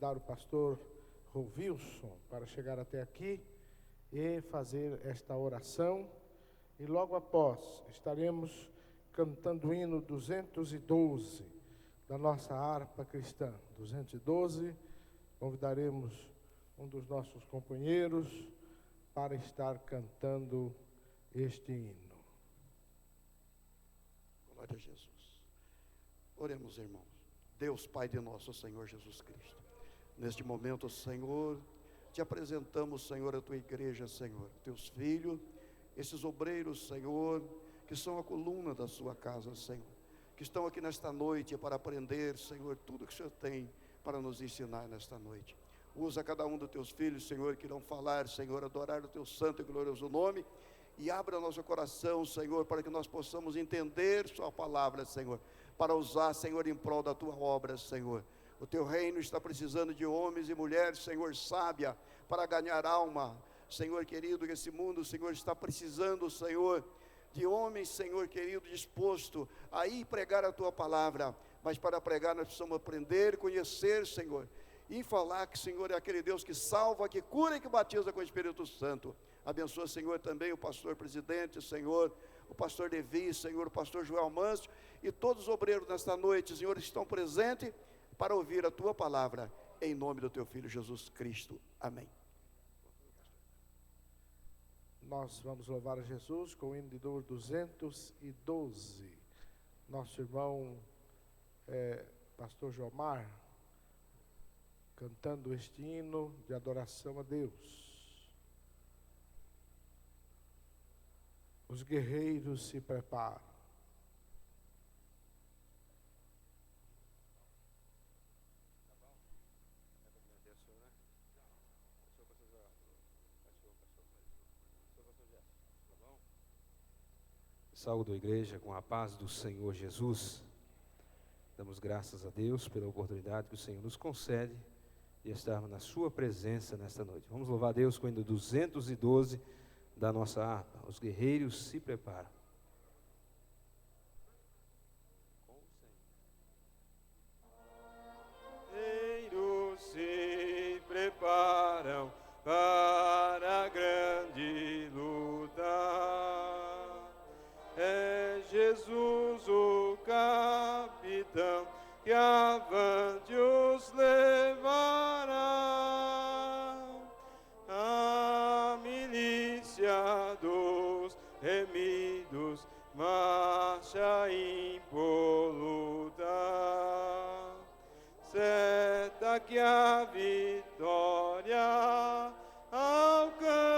convidar o pastor Rovilson para chegar até aqui e fazer esta oração. E logo após estaremos cantando o hino 212 da nossa harpa cristã. 212, convidaremos um dos nossos companheiros para estar cantando este hino. Glória a Jesus. Oremos, irmãos. Deus, Pai de nosso Senhor Jesus Cristo, neste momento, Senhor, te apresentamos, Senhor, a tua igreja, Senhor, teus filhos, esses obreiros, Senhor, que são a coluna da sua casa, Senhor, que estão aqui nesta noite para aprender, Senhor, tudo que o Senhor tem para nos ensinar nesta noite. Usa cada um dos teus filhos, Senhor, que irão falar, Senhor, adorar o teu santo e glorioso nome, e abra nosso coração, Senhor, para que nós possamos entender sua palavra, Senhor, para usar, Senhor, em prol da tua obra, Senhor. O teu reino está precisando de homens e mulheres, Senhor, sábia, para ganhar alma. Senhor querido, que esse mundo, Senhor, está precisando, Senhor, de homens, Senhor querido, disposto a ir pregar a tua palavra. Mas para pregar nós precisamos aprender, conhecer, Senhor, e falar que, Senhor, é aquele Deus que salva, que cura e que batiza com o Espírito Santo. Abençoa, Senhor, também o pastor presidente, Senhor, o pastor Levi, Senhor, o pastor Joel Mâncio e todos os obreiros nesta noite, Senhor, estão presentes para ouvir a tua palavra, em nome do teu Filho Jesus Cristo. Amém. Nós vamos louvar a Jesus com o hino de 212. Nosso irmão pastor Jomar, cantando este hino de adoração a Deus. Os guerreiros se preparam. Saúdo a igreja com a paz do Senhor Jesus. Damos graças a Deus pela oportunidade que o Senhor nos concede de estarmos na sua presença nesta noite. Vamos louvar a Deus com o hino 212 da nossa harpa. Os guerreiros se preparam. Guerreiros se preparam para a grande luta. É Jesus o capitão que avante os levará. A milícia dos remidos marcha impoluta. Certa que a vitória alcançará.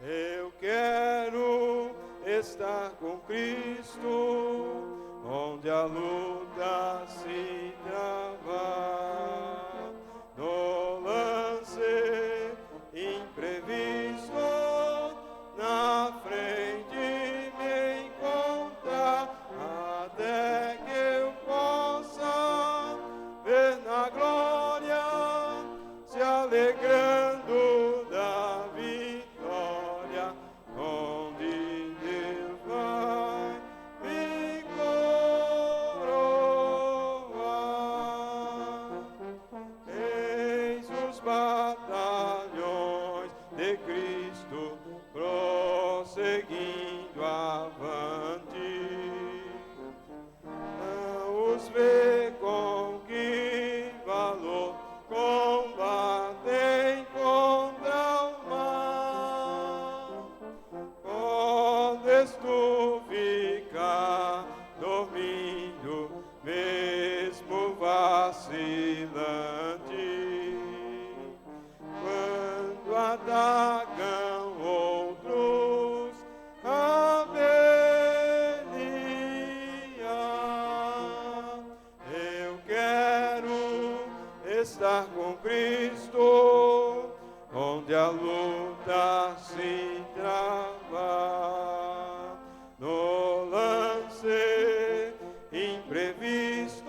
Eu quero estar com Cristo, onde a luta se trava. No lance imprevisto, na frente me encontrar, até que eu possa ver na glória, se alegrando da vitória, onde Deus vai me coroar. Eis os batalhões de Cristo prosseguindo avante. Os vê com que valor combatem contra o mal. Podes tu ficar dormindo, mesmo vacilante, quando atacam outros a Belial. Eu quero estar com Cristo, onde a luta se trava. No lance imprevisto,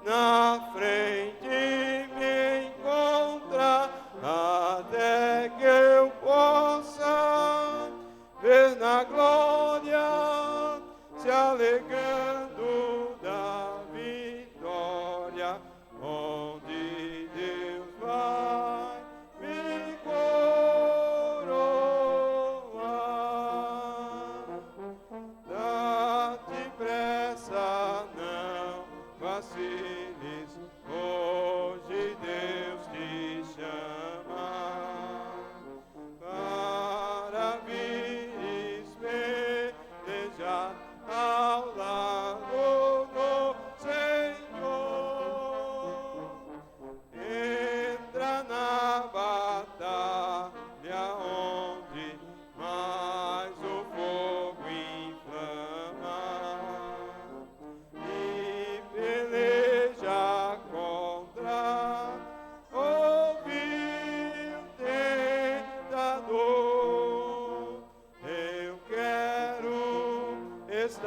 na frente me encontra, até que eu possa ver na glória, se alegrando da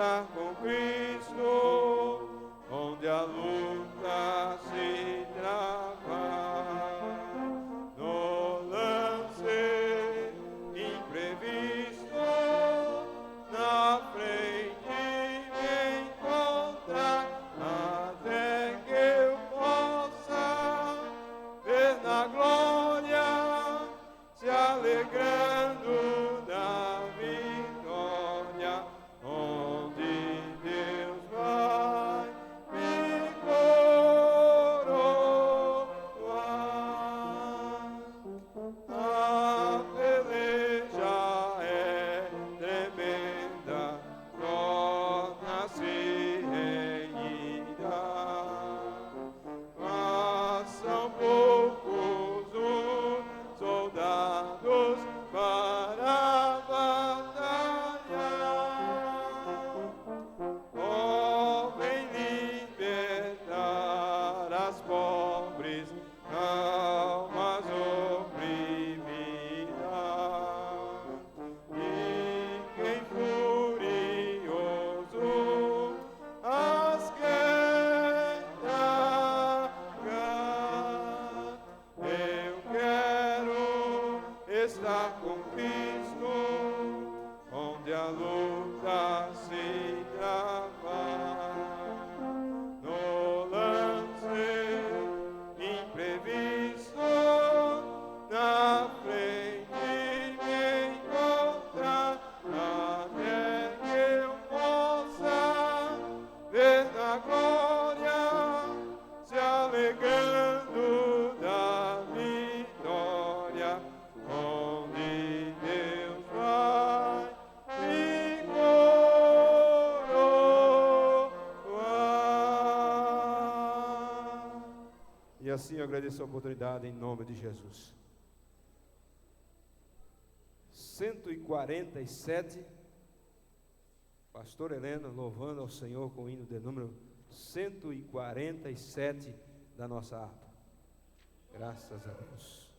estar com Cristo, onde a luta se trava. No lance imprevisto, na frente me encontrar, até que eu possa ver na glória, se alegrando da vitória, onde Deus vai me coroar. A peleja é tremenda, torna-se reñida, mas são poucos os soldados para a batalha. Oh, vem libertar as pobres almas oprimidas, e quem furioso as quer tragar. Eu quero estar com Cristo, onde a luta se trava. No lance imprevisto, na frente me encontrar, até que eu possa ver na glória, se alegrando da vitória, onde Deus vai me coroar. E assim eu agradeço a oportunidade em nome de Jesus. 147, Pastor Helena louvando ao Senhor com o hino de número 147 da nossa harpa. Graças a Deus.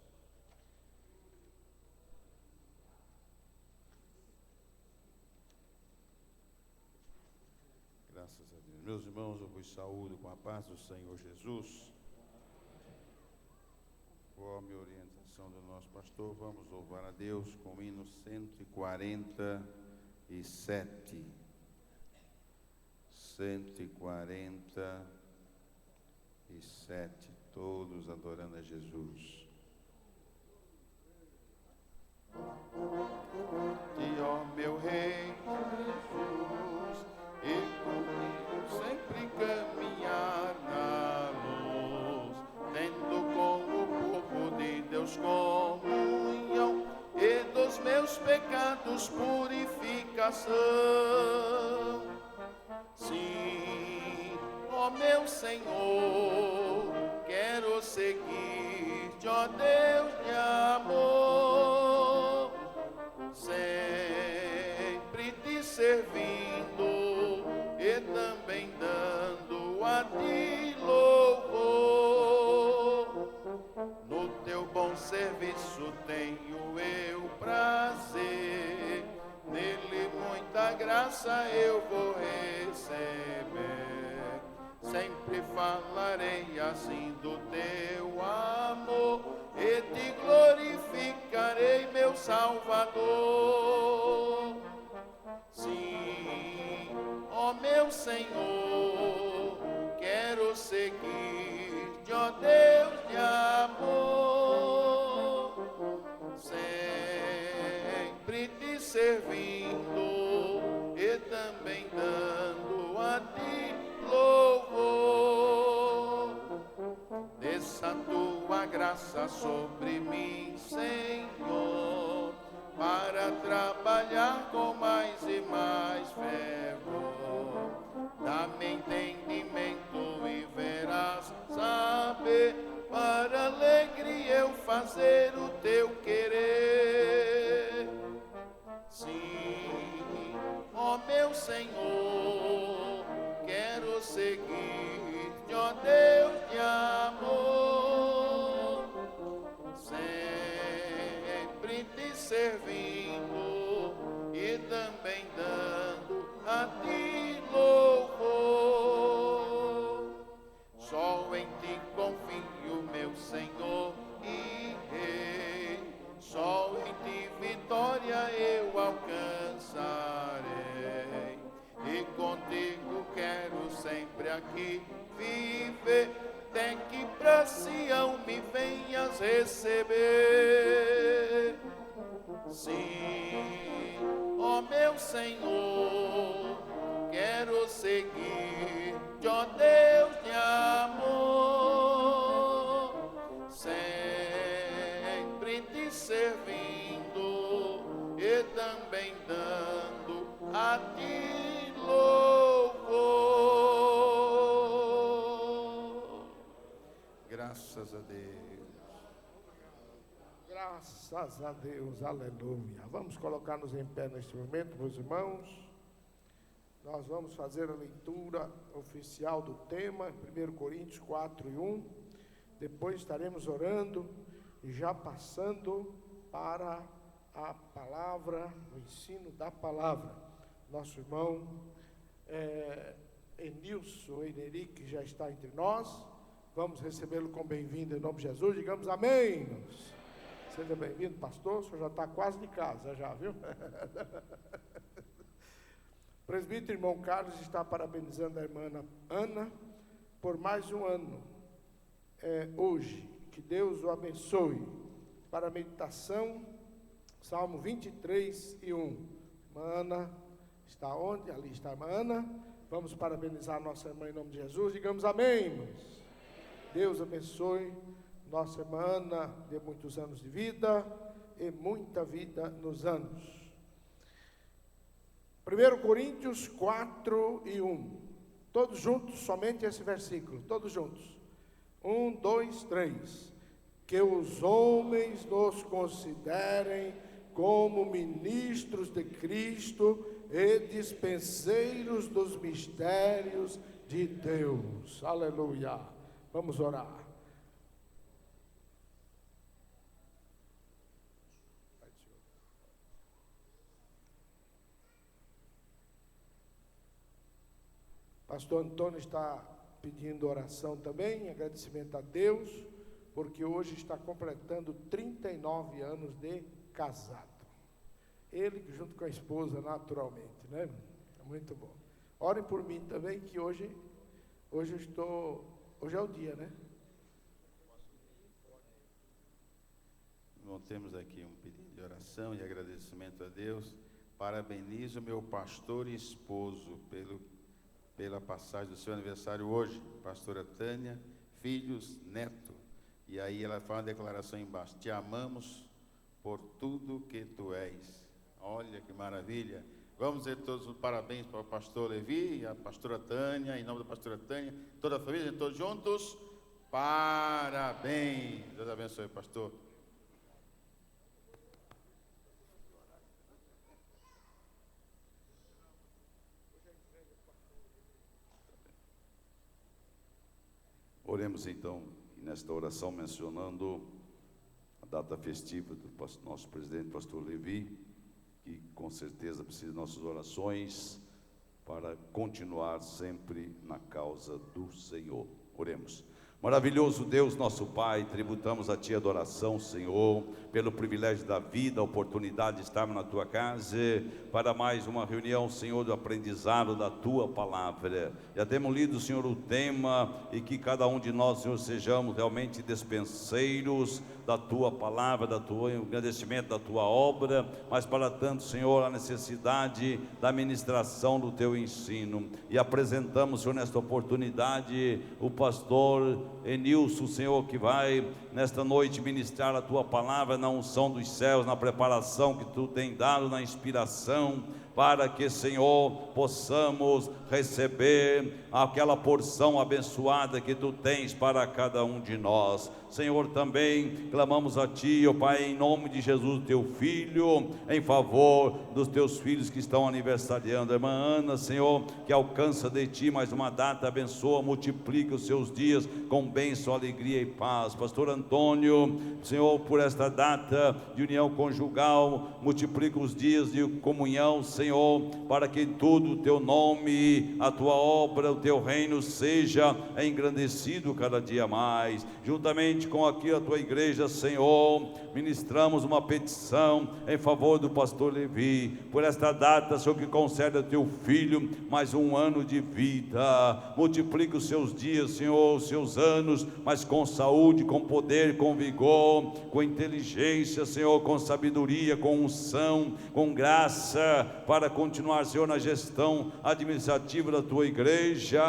Graças a Deus. Meus irmãos, eu vos saúdo com a paz do Senhor Jesus. Conforme a orientação do nosso pastor, vamos louvar a Deus com o hino 147. 147, todos adorando a Jesus. Que, ó meu Rei Jesus, e comigo sempre caminhar na luz, tendo com o povo de Deus comunhão, e dos meus pecados purificação. Sim, ó meu Senhor, quero seguir-te, ó Deus de amor, sempre te servindo e também dando a ti louvor. No teu bom serviço tenho eu prazer, nele muita graça eu vou receber. Sempre falarei assim do teu amor e te glorificarei, meu Salvador. Sim, ó meu Senhor, quero seguir-te, ó Deus de amor, sempre te servindo e também dando a ti louvor. Desça a tua graça sobre mim, Senhor, para trabalhar com mais e mais fervor. Dá-me entendimento e verás saber, para alegria eu fazer o teu querer. Sim, ó meu Senhor, quero seguir-te, ó Deus de amor, sempre te servindo e também dando a ti sempre aqui viver, até que pra Sião me venhas receber. Sim, ó meu Senhor, quero seguir-te, ó Deus de amor, sempre te servindo e também dando a ti louvor. Graças a Deus. Graças a Deus, aleluia. Vamos colocar-nos em pé neste momento, meus irmãos. Nós vamos fazer a leitura oficial do tema, 1 Coríntios 4:1. Depois estaremos orando e já passando para a palavra, o ensino da palavra. Nosso irmão Enilson Enerique já está entre nós. Vamos recebê-lo com bem-vindo em nome de Jesus. Digamos amém. Seja bem-vindo, pastor. O senhor já está quase de casa, já, viu? O presbítero irmão Carlos está parabenizando a irmã Ana por mais um ano hoje. Que Deus o abençoe. Para a meditação, Salmo 23:1. Irmã Ana está onde? Ali está a irmã Ana. Vamos parabenizar a nossa irmã em nome de Jesus. Digamos amém, irmãos. Deus abençoe nossa irmã Ana, dê muitos anos de vida e muita vida nos anos. 1 Coríntios 4:1. Todos juntos, somente esse versículo, todos juntos. 1, 2, 3. Que os homens nos considerem como ministros de Cristo e dispenseiros dos mistérios de Deus. Aleluia. Vamos orar. Pastor Antônio está pedindo oração também, agradecimento a Deus, porque hoje está completando 39 anos de casado. Ele junto com a esposa, naturalmente, né? Muito bom. Orem por mim também, que hoje é o dia, né? Bom, temos aqui um pedido de oração e agradecimento a Deus. Parabenizo o meu pastor e esposo pela passagem do seu aniversário hoje, pastora Tânia, filhos, neto. E aí ela faz uma declaração embaixo: te amamos por tudo que tu és. Olha que maravilha. Vamos dizer todos os parabéns para o pastor Levi e a pastora Tânia, em nome da pastora Tânia, toda a família, todos juntos. Parabéns. Deus abençoe, pastor. Oremos então, nesta oração, mencionando a data festiva do nosso presidente, pastor Levi, que com certeza precisa de nossas orações para continuar sempre na causa do Senhor. Oremos. Maravilhoso Deus, nosso Pai, tributamos a Ti adoração, Senhor, pelo privilégio da vida, a oportunidade de estarmos na Tua casa, para mais uma reunião, Senhor, do aprendizado da Tua palavra. Já temos lido, Senhor, o tema, e que cada um de nós, Senhor, sejamos realmente dispenseiros da Tua palavra, da Tua agradecimento da Tua obra, mas para tanto, Senhor, a necessidade da ministração do Teu ensino. E apresentamos, Senhor, nesta oportunidade, o pastor Enilson, Senhor, que vai nesta noite ministrar a Tua palavra na unção dos céus, na preparação que Tu tem dado, na inspiração, para que, Senhor, possamos receber aquela porção abençoada que Tu tens para cada um de nós. Senhor, também clamamos a Ti, ó Pai, em nome de Jesus, Teu Filho, em favor dos Teus filhos que estão aniversariando. A irmã Ana, Senhor, que alcança de Ti mais uma data, abençoa, multiplica os seus dias com bênção, alegria e paz. Pastor Antônio, Senhor, por esta data de união conjugal, multiplica os dias de comunhão, Senhor, Senhor, para que tudo o teu nome, a tua obra, o teu reino seja engrandecido cada dia mais. Juntamente com aqui a tua igreja, Senhor, ministramos uma petição em favor do pastor Levi, por esta data, Senhor, que concede a teu filho mais um ano de vida. Multiplica os seus dias, Senhor, os seus anos, mas com saúde, com poder, com vigor, com inteligência, Senhor, com sabedoria, com unção, com graça, para continuar, Senhor, na gestão administrativa da tua igreja,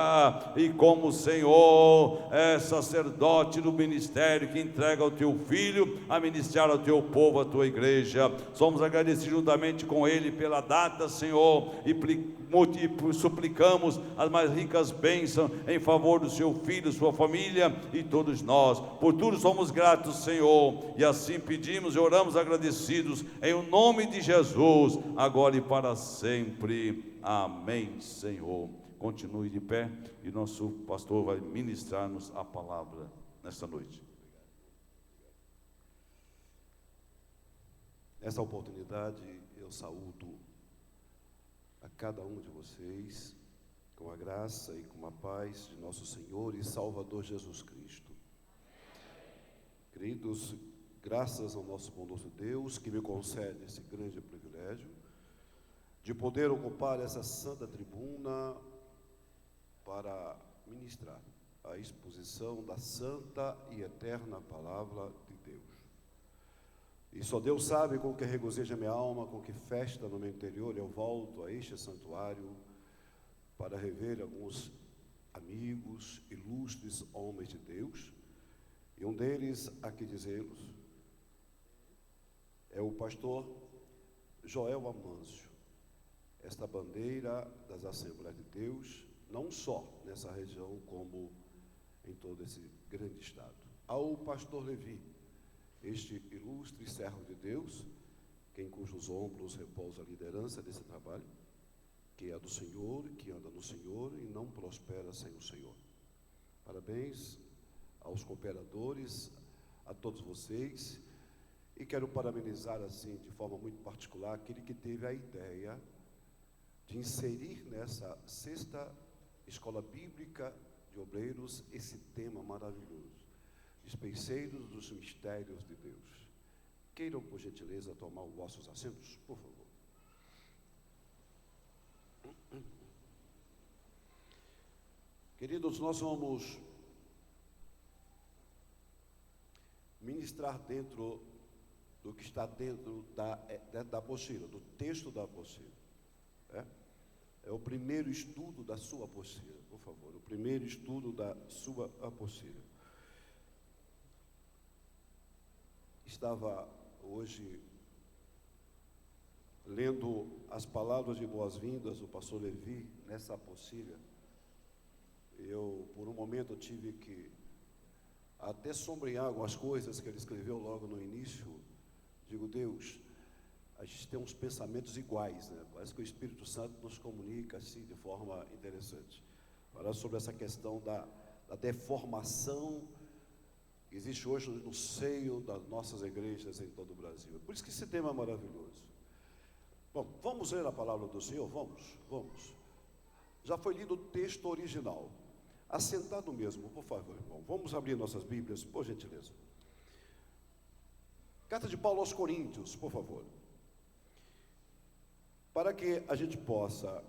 e como, Senhor, é sacerdote do ministério que entrega ao teu filho a ministrar ao teu povo, a tua igreja. Somos agradecidos juntamente com ele pela data, Senhor, e suplicamos as mais ricas bênçãos em favor do seu filho, sua família e todos nós. Por tudo somos gratos, Senhor, e assim pedimos e oramos agradecidos em o nome de Jesus, agora e para sempre. Amém, Senhor. Continue de pé e nosso pastor vai ministrar-nos a palavra nesta noite. Nessa oportunidade eu saúdo a cada um de vocês com a graça e com a paz de nosso Senhor e Salvador Jesus Cristo. Queridos, graças ao nosso bondoso Deus que me concede esse grande privilégio de poder ocupar essa santa tribuna para ministrar a exposição da santa e eterna palavra de Deus. E só Deus sabe com que regozija minha alma, com que festa no meu interior eu volto a este santuário para rever alguns amigos, ilustres homens de Deus, e um deles, aqui dizê-los, é o pastor Joel Amâncio, esta bandeira das Assembleias de Deus, não só nessa região, como em todo esse grande estado. Ao pastor Levi, este ilustre servo de Deus, em cujos ombros repousa a liderança desse trabalho, que é do Senhor, que anda no Senhor e não prospera sem o Senhor. Parabéns aos cooperadores, a todos vocês, e quero parabenizar assim, de forma muito particular, aquele que teve a ideia de inserir nessa sexta escola bíblica de obreiros esse tema maravilhoso. Dispenseiros dos mistérios de Deus. Queiram, por gentileza, tomar os vossos assentos, por favor. Queridos, nós vamos ministrar dentro do que está dentro da apostila, do texto da apostila. É o primeiro estudo da sua apostila, por favor, o primeiro estudo da sua apostila. Estava hoje lendo as palavras de boas-vindas do pastor Levi nessa apostila. Eu, por um momento, tive que até sombrear algumas coisas que ele escreveu logo no início. Digo, Deus, a gente tem uns pensamentos iguais, né? Parece que o Espírito Santo nos comunica assim de forma interessante. Falar sobre essa questão da deformação que existe hoje no seio das nossas igrejas em todo o Brasil. Por isso que esse tema é maravilhoso. Bom, vamos ler a palavra do Senhor? Vamos. Já foi lido o texto original. Assentado mesmo, por favor, irmão. Vamos abrir nossas Bíblias, por gentileza. Carta de Paulo aos Coríntios, por favor. Para que a gente possa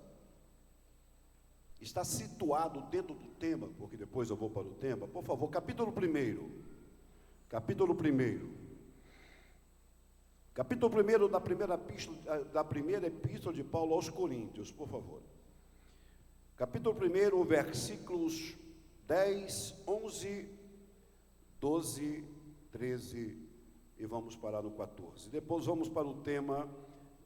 estar situado dentro do tema, porque depois eu vou para o tema, por favor, capítulo 1. Capítulo 1 da primeira epístola de Paulo aos Coríntios, por favor. Capítulo 1, versículos 10, 11, 12, 13 e vamos parar no 14. Depois vamos para o tema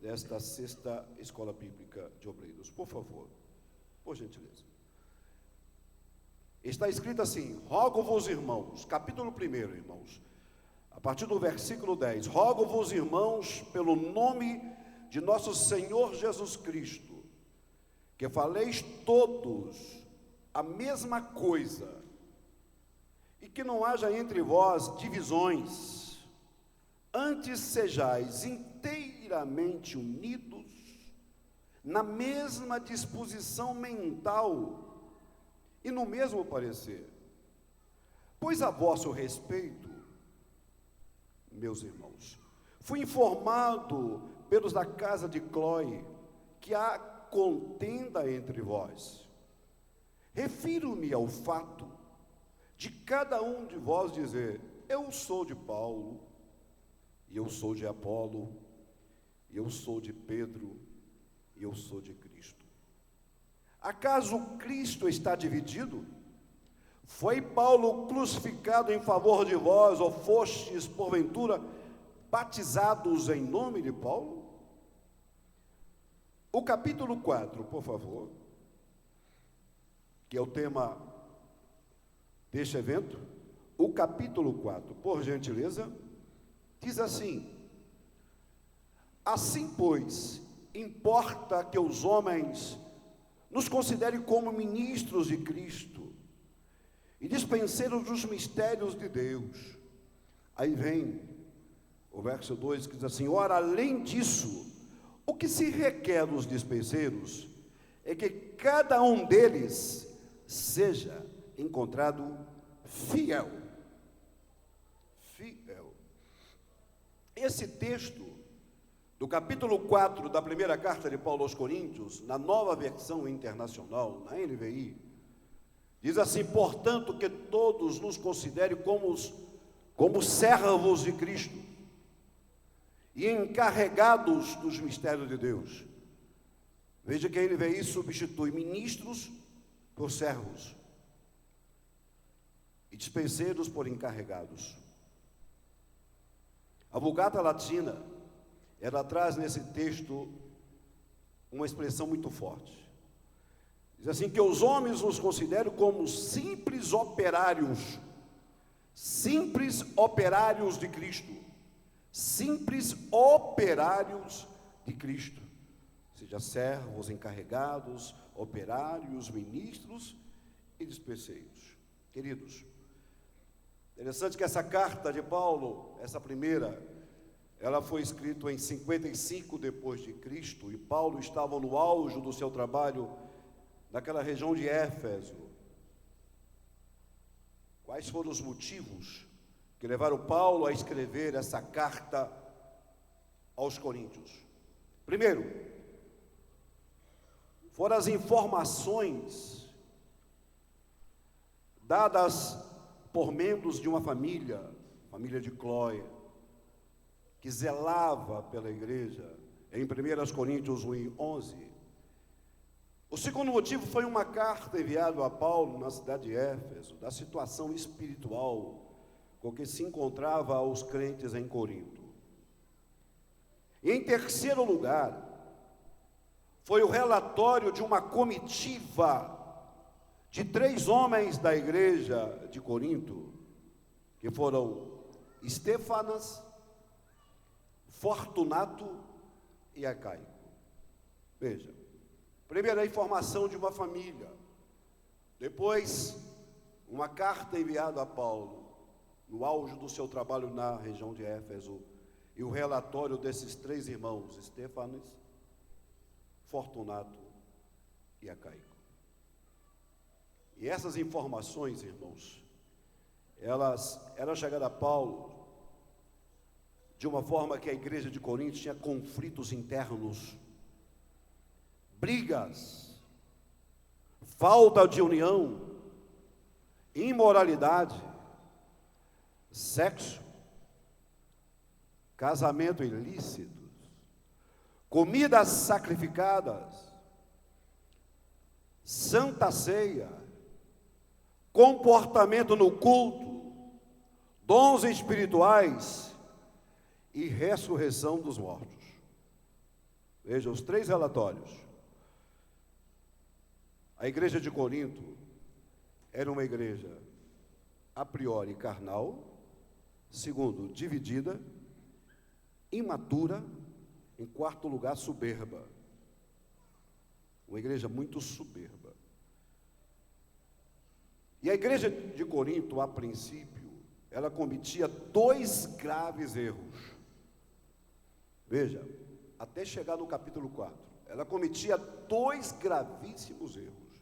desta sexta escola bíblica de obreiros. Por favor, por gentileza. Está escrito assim: rogo-vos, irmãos, capítulo 1, irmãos, a partir do versículo 10, rogo-vos, irmãos, pelo nome de nosso Senhor Jesus Cristo, que faleis todos a mesma coisa, e que não haja entre vós divisões, antes sejais inteiramente unidos na mesma disposição mental e no mesmo parecer. Pois a vosso respeito, meus irmãos, fui informado pelos da casa de Cloe que há contenda entre vós. Refiro-me ao fato de cada um de vós dizer: eu sou de Paulo, e eu sou de Apolo, e eu sou de Pedro, e eu sou de Cristo. Acaso Cristo está dividido? Foi Paulo crucificado em favor de vós, ou fostes, porventura, batizados em nome de Paulo? O capítulo 4, por favor, que é o tema deste evento. O capítulo 4, por gentileza, diz assim: assim, pois, importa que os homens nos considerem como ministros de Cristo e dispenseiros dos mistérios de Deus. Aí vem o verso 2 que diz assim: ora, além disso, o que se requer dos dispenseiros é que cada um deles seja encontrado fiel. Fiel. Esse texto do capítulo 4 da primeira carta de Paulo aos Coríntios, na nova versão internacional, na NVI, diz assim: portanto, que todos nos considerem como servos de Cristo e encarregados dos mistérios de Deus. Veja que a NVI substitui ministros por servos e dispenseiros por encarregados. A Vulgata Latina, ela traz nesse texto uma expressão muito forte. Diz assim: que os homens nos consideram como simples operários de Cristo, simples operários de Cristo, seja servos, encarregados, operários, ministros e dispenseiros. Queridos, interessante que essa carta de Paulo, essa primeira, ela foi escrita em 55 depois de Cristo, e Paulo estava no auge do seu trabalho naquela região de Éfeso. Quais foram os motivos que levaram Paulo a escrever essa carta aos Coríntios? Primeiro, foram as informações dadas por membros de uma família de Cloe, que zelava pela igreja, em 1 Coríntios 1:11. O segundo motivo foi uma carta enviada a Paulo na cidade de Éfeso, da situação espiritual com que se encontrava os crentes em Corinto. E em terceiro lugar, foi o relatório de uma comitiva de 3 homens da igreja de Corinto, que foram Estéfanas, Fortunato e Acaico. Veja, primeiro a informação de uma família, depois uma carta enviada a Paulo, no auge do seu trabalho na região de Éfeso, e o relatório desses 3 irmãos, Estéfanas, Fortunato e Acaico. E essas informações, irmãos, elas eram chegadas a Paulo de uma forma que a igreja de Corinto tinha conflitos internos, brigas, falta de união, imoralidade, sexo, casamento ilícito, comidas sacrificadas, santa ceia, comportamento no culto, dons espirituais e ressurreição dos mortos. Veja os 3 relatórios. A igreja de Corinto era uma igreja a priori carnal, segundo, dividida, imatura, em quarto lugar, soberba. Uma igreja muito soberba. E a igreja de Corinto, a princípio, ela cometia 2 graves erros. Veja, até chegar no capítulo 4. ela cometia dois gravíssimos erros.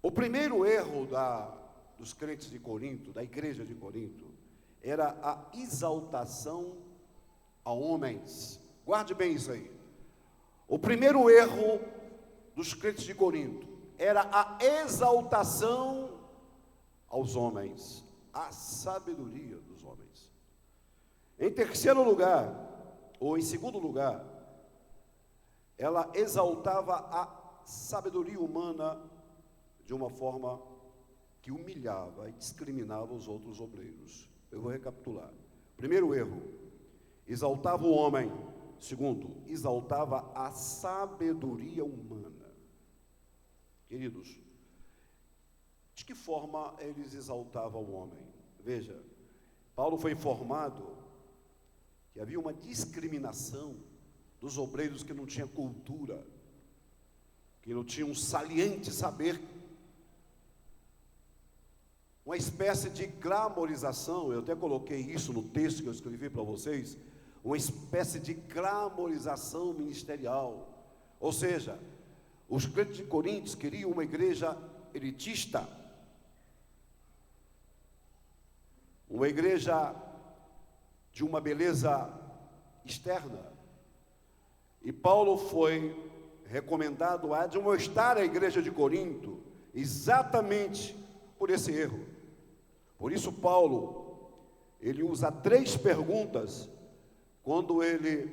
O primeiro erro dos crentes de Corinto, da igreja de Corinto, era a exaltação a homens. Guarde bem isso aí. O primeiro erro dos crentes de Corinto era a exaltação aos homens, a sabedoria dos homens. Em terceiro lugar, ou em segundo lugar, ela exaltava a sabedoria humana de uma forma que humilhava e discriminava os outros obreiros. Eu vou recapitular. Primeiro erro, exaltava o homem. Segundo, exaltava a sabedoria humana. Queridos, de que forma eles exaltavam o homem? Veja, Paulo foi informado que havia uma discriminação dos obreiros que não tinham cultura, que não tinham um saliente saber, uma espécie de glamorização. Eu até coloquei isso no texto que eu escrevi para vocês, uma espécie de glamorização ministerial. Ou seja, os crentes de Corinto queriam uma igreja elitista, uma igreja de uma beleza externa. E Paulo foi recomendado a admoestar a igreja de Corinto exatamente por esse erro. Por isso Paulo, ele usa 3 perguntas quando ele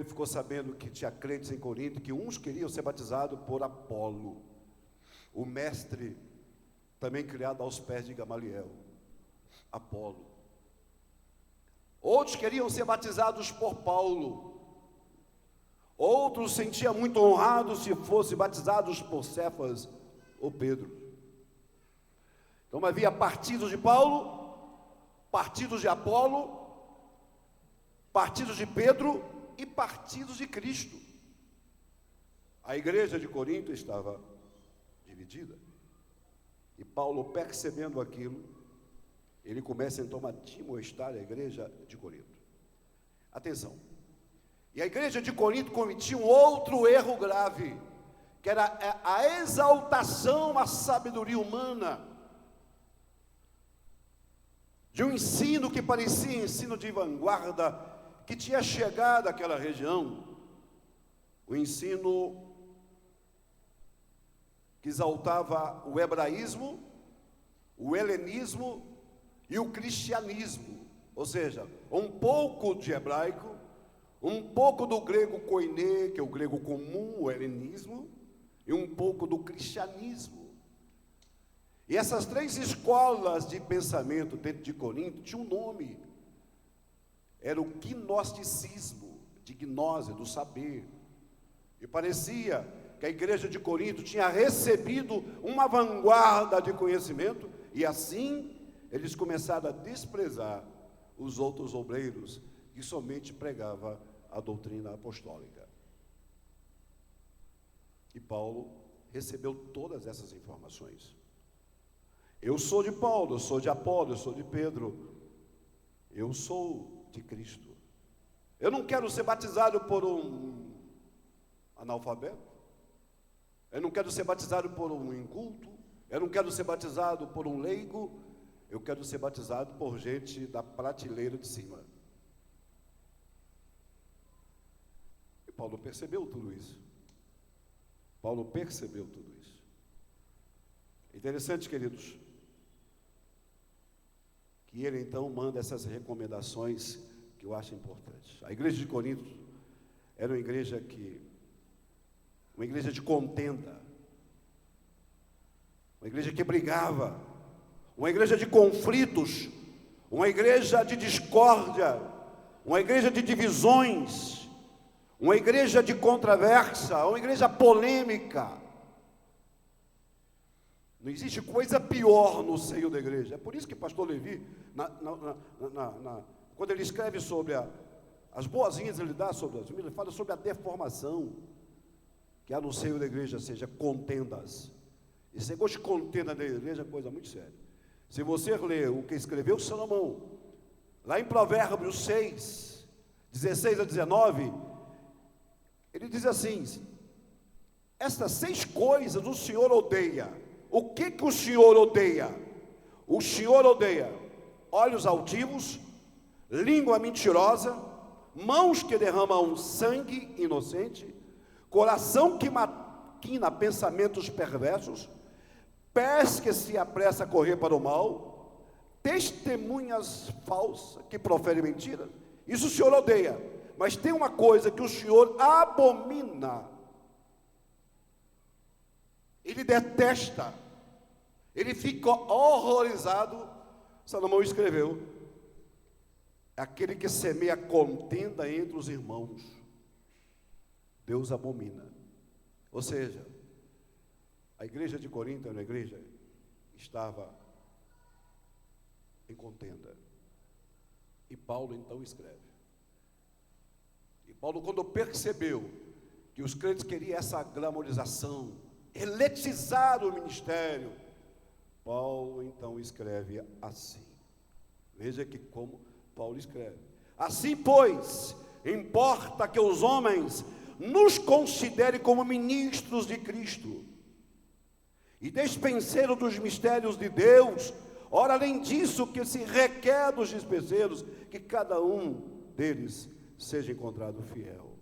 ficou sabendo que tinha crentes em Corinto, que uns queriam ser batizados por Apolo, o mestre também criado aos pés de Gamaliel, Apolo. Outros queriam ser batizados por Paulo. Outros se sentiam muito honrados se fossem batizados por Cefas ou Pedro. Então havia partidos de Paulo, partidos de Apolo, partidos de Pedro e partidos de Cristo. A igreja de Corinto estava dividida. E Paulo, percebendo aquilo, ele começa então a admoestar a igreja de Corinto. Atenção. E a igreja de Corinto cometia um outro erro grave, que era a exaltação à sabedoria humana, de um ensino que parecia ensino de vanguarda, que tinha chegado àquela região, o ensino que exaltava o hebraísmo, o helenismo e o cristianismo, ou seja, um pouco de hebraico, um pouco do grego koiné, que é o grego comum, o helenismo, e um pouco do cristianismo. E essas 3 escolas de pensamento dentro de Corinto tinham um nome. Era o gnosticismo, de gnose, do saber. E parecia que a igreja de Corinto tinha recebido uma vanguarda de conhecimento, e assim eles começaram a desprezar os outros obreiros que somente pregava a doutrina apostólica. E Paulo recebeu todas essas informações. Eu sou de Paulo, eu sou de Apolo, eu sou de Pedro, eu sou de Cristo. Eu não quero ser batizado por um analfabeto, eu não quero ser batizado por um inculto, eu não quero ser batizado por um leigo, eu quero ser batizado por gente da prateleira de cima. E Paulo percebeu tudo isso. Paulo percebeu tudo isso. Interessante, queridos, que ele então manda essas recomendações que eu acho importantes. A igreja de Corinto era uma igreja de contenda, uma igreja que brigava, uma igreja de conflitos, uma igreja de discórdia, uma igreja de divisões, uma igreja de controvérsia, uma igreja polêmica. Não existe coisa pior no seio da igreja. É por isso que pastor Levi, quando ele escreve sobre as boazinhas, ele dá sobre as famílias, ele fala sobre a deformação que há no seio da igreja, seja contendas. Esse negócio de contenda da igreja é coisa muito séria. Se você ler o que escreveu Salomão, lá em Provérbios 6, 16 a 19, Ele diz assim: estas 6 coisas o Senhor odeia. O que o Senhor odeia? O Senhor odeia olhos altivos, língua mentirosa, mãos que derramam sangue inocente, coração que maquina pensamentos perversos, pés que se apressa a correr para o mal, testemunhas falsas que proferem mentiras. Isso o Senhor odeia. Mas tem uma coisa que o Senhor abomina. Ele detesta. Ele fica horrorizado. Salomão escreveu: aquele que semeia contenda entre os irmãos, Deus abomina. Ou seja, a igreja de Corinto era uma igreja que estava em contenda. E Paulo então escreve. E Paulo, quando percebeu que os crentes queriam essa glamorização, elitizar o ministério, Paulo então escreve assim. Veja que como Paulo escreve: assim, pois, importa que os homens nos considerem como ministros de Cristo e despenseiros dos mistérios de Deus. Ora, além disso, que se requer dos dispenseiros, que cada um deles seja encontrado fiel.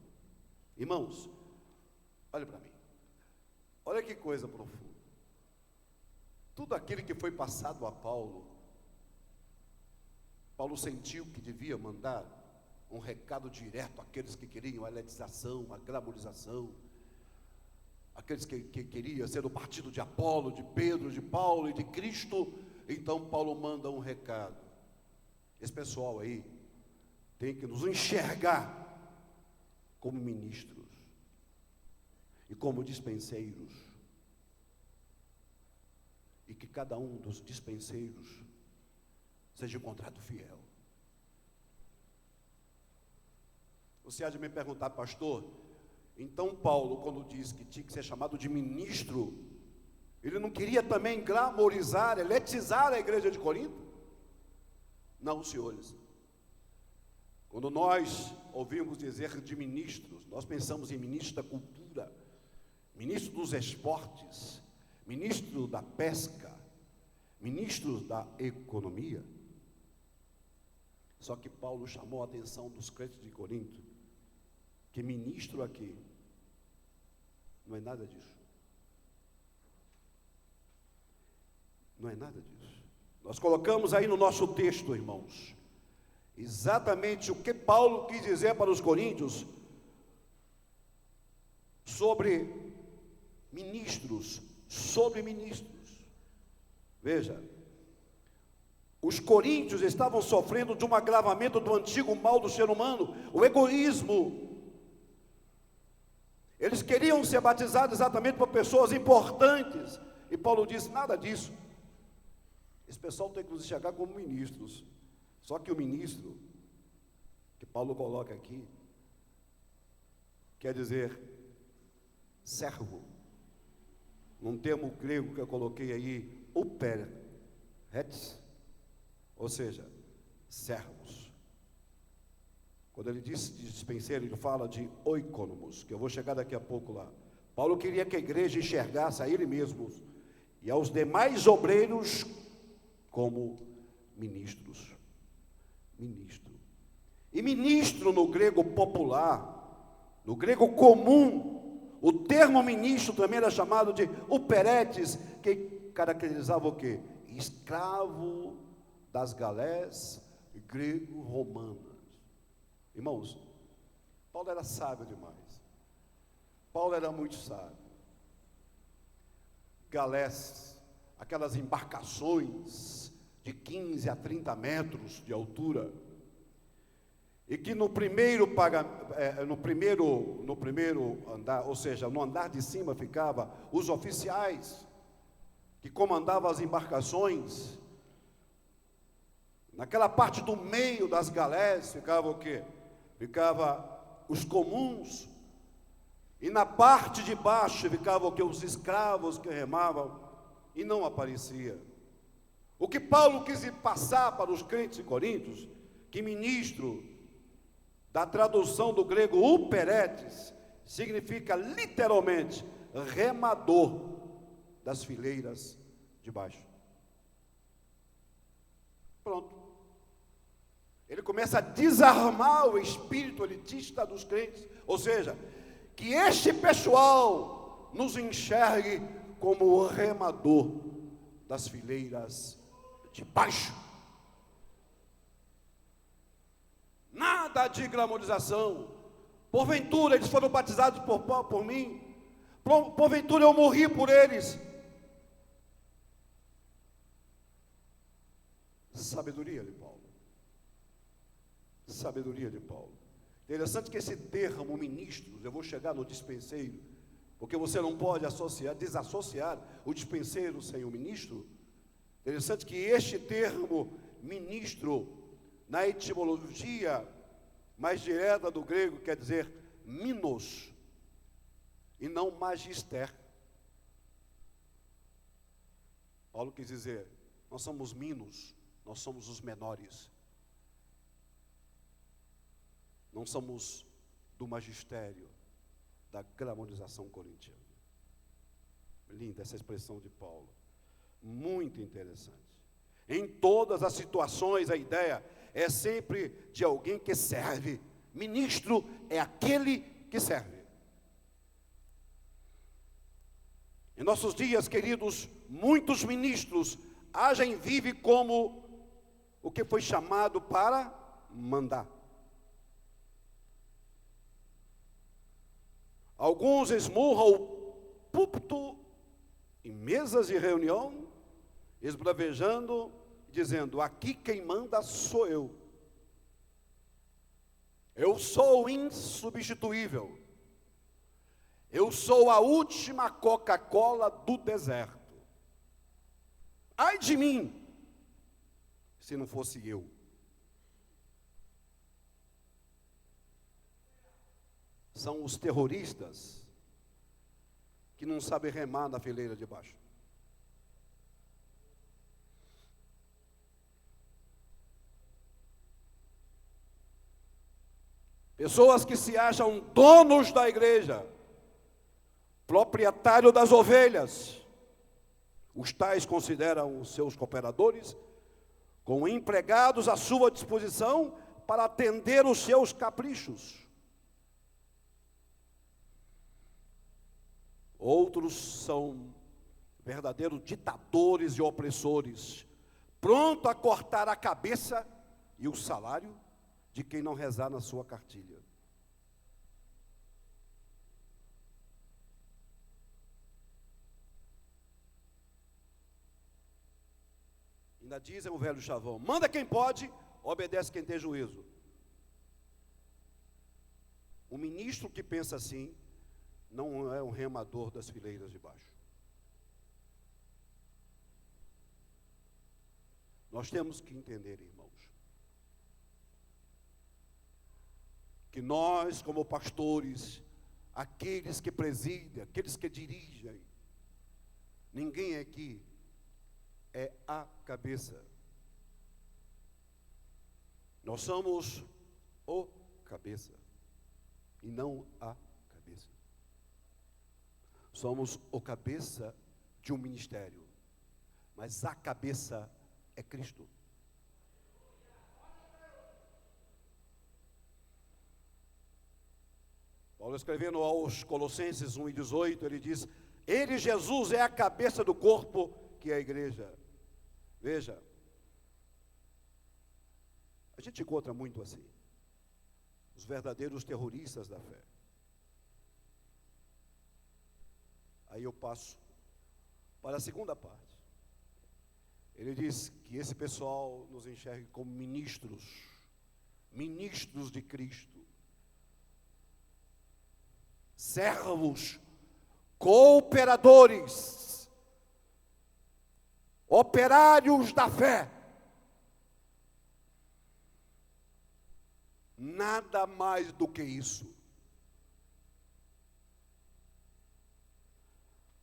Irmãos, olha para mim. Olha que coisa profunda. Tudo aquilo que foi passado a Paulo, Paulo sentiu que devia mandar um recado direto àqueles que queriam a elitização, a glamorização, aqueles que queriam ser do partido de Apolo, de Pedro, de Paulo e de Cristo. Então Paulo manda um recado: esse pessoal aí tem que nos enxergar como ministros e como dispenseiros, e que cada um dos dispenseiros seja encontrado fiel. Você há de me perguntar: pastor, então Paulo, quando diz que tinha que ser chamado de ministro, ele não queria também glamorizar, elitizar a igreja de Corinto? Não, senhores. Quando nós ouvimos dizer de ministros, nós pensamos em ministro da cultura, ministro dos esportes, ministro da pesca, ministro da economia. Só que Paulo chamou a atenção dos crentes de Corinto, que ministro aqui não é nada disso. Não é nada disso. Nós colocamos aí no nosso texto, irmãos, exatamente o que Paulo quis dizer para os coríntios sobre ministros, Veja, os coríntios estavam sofrendo de um agravamento do antigo mal do ser humano, o egoísmo. Eles queriam ser batizados exatamente por pessoas importantes, e Paulo disse: nada disso. Esse pessoal tem que nos enxergar como ministros. Só que o ministro, que Paulo coloca aqui, quer dizer servo. Num termo grego que eu coloquei aí, uperetes, ou seja, servos. Quando ele diz de dispenseiro, ele fala de oikonomos, que eu vou chegar daqui a pouco lá. Paulo queria que a igreja enxergasse a ele mesmo e aos demais obreiros como ministros. Ministro. E ministro no grego popular, no grego comum, o termo ministro também era chamado de uperetes, que caracterizava o quê? Escravo das galés grego-romanas. Irmãos, Paulo era sábio demais. Paulo era muito sábio. Galés, aquelas embarcações de 15 a 30 metros de altura, e que no primeiro andar, ou seja, no andar de cima ficava os oficiais que comandavam as embarcações. Naquela parte do meio das galés ficava o quê? Ficava os comuns, e na parte de baixo ficava o quê? Os escravos que remavam, e não aparecia. O que Paulo quis passar para os crentes de Coríntios, que ministro, da tradução do grego uperetes, significa literalmente remador das fileiras de baixo. Pronto. Ele começa a desarmar o espírito elitista dos crentes, ou seja, que este pessoal nos enxergue como o remador das fileiras de baixo. Nada de glamorização. Porventura eles foram batizados por mim. Porventura eu morri por eles. Sabedoria de Paulo. Sabedoria de Paulo. Interessante que esse termo ministros, eu vou chegar no dispenseiro, porque você não pode desassociar o dispenseiro sem o ministro. Interessante que este termo ministro, na etimologia mais direta do grego, quer dizer minos, e não magister. Paulo quis dizer, nós somos minos, nós somos os menores. Não somos do magistério, da glamorização corintiana. Linda essa expressão de Paulo. Muito interessante. Em todas as situações, a ideia é sempre de alguém que serve. Ministro é aquele que serve. Em nossos dias, queridos, muitos ministros agem e vivem como o que foi chamado para mandar. Alguns esmurram o púlpito em mesas de reunião, esbravejando, dizendo, aqui quem manda sou eu. Eu sou insubstituível. Eu sou a última Coca-Cola do deserto. Ai de mim, se não fosse eu. São os terroristas que não sabem remar na fileira de baixo. Pessoas que se acham donos da igreja, proprietário das ovelhas. Os tais consideram os seus cooperadores como empregados à sua disposição para atender os seus caprichos. Outros são verdadeiros ditadores e opressores, pronto a cortar a cabeça e o salário de quem não rezar na sua cartilha. Ainda dizem o velho chavão, manda quem pode, obedece quem tem juízo. O ministro que pensa assim, não é um remador das fileiras de baixo. Nós temos que entender, irmãos, que nós, como pastores, aqueles que presidem, aqueles que dirigem, ninguém aqui é a cabeça. Nós somos o cabeça e não a cabeça. Somos o cabeça de um ministério, mas a cabeça é Cristo. Paulo escrevendo aos Colossenses 1:18, ele diz, ele, Jesus, é a cabeça do corpo, que é a igreja. Veja, a gente encontra muito assim, os verdadeiros terroristas da fé. Aí eu passo para a segunda parte. Ele diz que esse pessoal nos enxerga como ministros de Cristo, servos, cooperadores, operários da fé. Nada mais do que isso.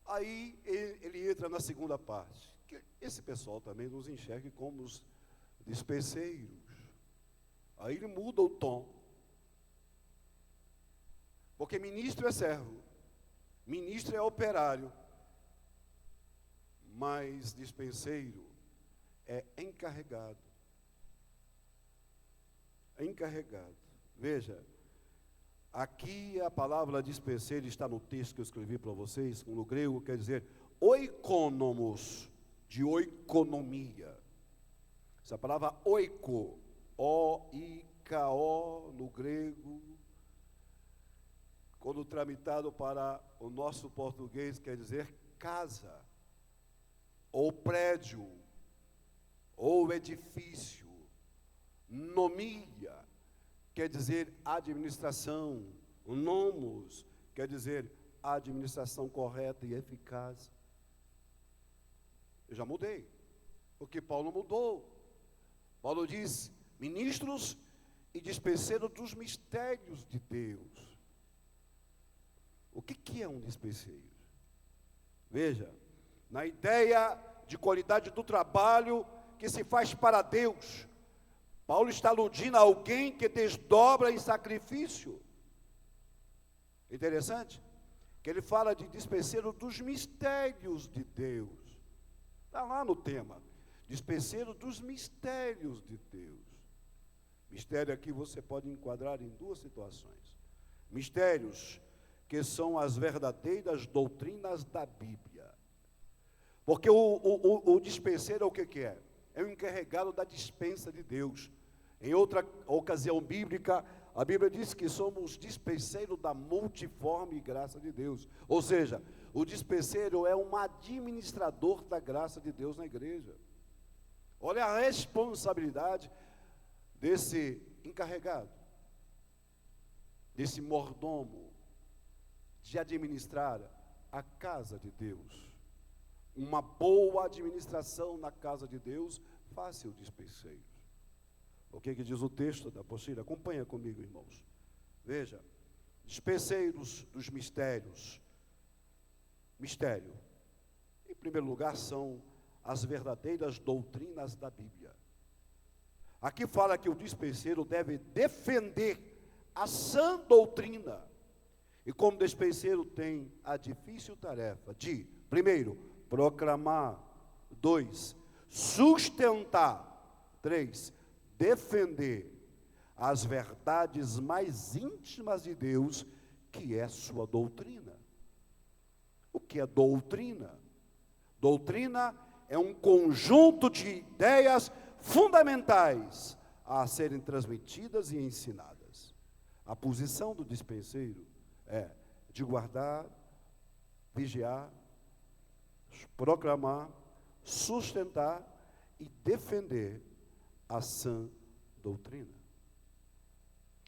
Aí ele entra na segunda parte. Que esse pessoal também nos enxerga como os despeceiros. Aí ele muda o tom. Porque ministro é servo, ministro é operário, mas dispenseiro é encarregado. Encarregado. Veja, aqui a palavra dispenseiro está no texto que eu escrevi para vocês, no grego quer dizer oikonomos, de oikonomia. Essa palavra oiko, O-I-K-O, no grego, quando tramitado para o nosso português, quer dizer casa, ou prédio, ou edifício. Nomia quer dizer administração. Nomos quer dizer administração correta e eficaz. Eu já mudei, porque Paulo mudou. Paulo diz, ministros e dispenseiros dos mistérios de Deus. O que é um dispenseiro? Veja, na ideia de qualidade do trabalho que se faz para Deus, Paulo está aludindo a alguém que desdobra em sacrifício. Interessante, que ele fala de dispenseiro dos mistérios de Deus. Está lá no tema, dispenseiro dos mistérios de Deus. Mistério aqui você pode enquadrar em duas situações. Mistérios que são as verdadeiras doutrinas da Bíblia. Porque o dispenseiro é o que é? É o encarregado da dispensa de Deus. Em outra ocasião bíblica, a Bíblia diz que somos dispenseiros da multiforme graça de Deus. Ou seja, o dispenseiro é um administrador da graça de Deus na igreja. Olha a responsabilidade desse encarregado, desse mordomo, de administrar a casa de Deus. Uma boa administração na casa de Deus, faça o dispenseiro. O que diz o texto da apostila? Acompanha comigo, irmãos. Veja, dispenseiros dos mistérios. Mistério, em primeiro lugar, são as verdadeiras doutrinas da Bíblia. Aqui fala que o dispenseiro deve defender a sã doutrina. E como dispenseiro tem a difícil tarefa de, primeiro, proclamar. 2, sustentar. 3, defender as verdades mais íntimas de Deus, que é sua doutrina. O que é doutrina? Doutrina é um conjunto de ideias fundamentais a serem transmitidas e ensinadas. A posição do dispenseiro é de guardar, vigiar, proclamar, sustentar e defender a sã doutrina.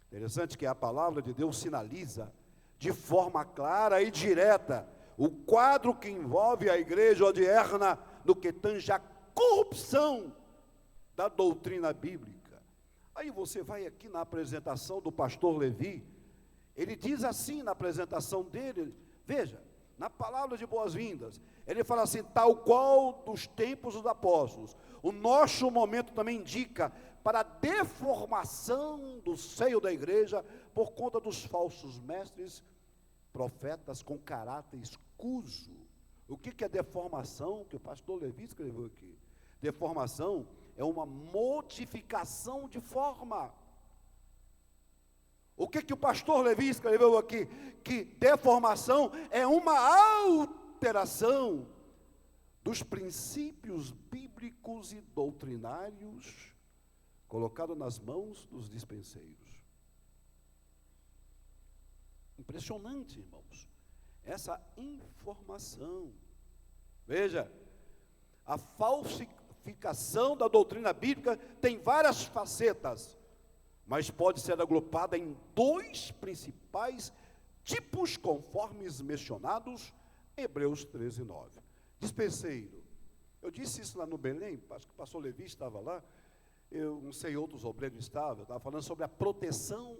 Interessante que a palavra de Deus sinaliza de forma clara e direta o quadro que envolve a igreja odierna no que tange a corrupção da doutrina bíblica. Aí você vai aqui na apresentação do pastor Levi, ele diz assim na apresentação dele, veja, na palavra de boas-vindas, ele fala assim, tal qual dos tempos dos apóstolos, o nosso momento também indica para a deformação do seio da igreja por conta dos falsos mestres, profetas com caráter escuso. O que é deformação? Que o pastor Levi escreveu aqui. Deformação é uma modificação de forma. O que o pastor Levi escreveu aqui? Que deformação é uma alteração dos princípios bíblicos e doutrinários colocado nas mãos dos dispenseiros. Impressionante, irmãos, essa informação. Veja, a falsificação da doutrina bíblica tem várias facetas, mas pode ser agrupada em dois principais tipos, conforme mencionados em Hebreus 13:9. Dispenseiro. Eu disse isso lá no Belém, acho que o pastor Levi estava lá, eu não sei, outros obreiros estavam, eu estava falando sobre a proteção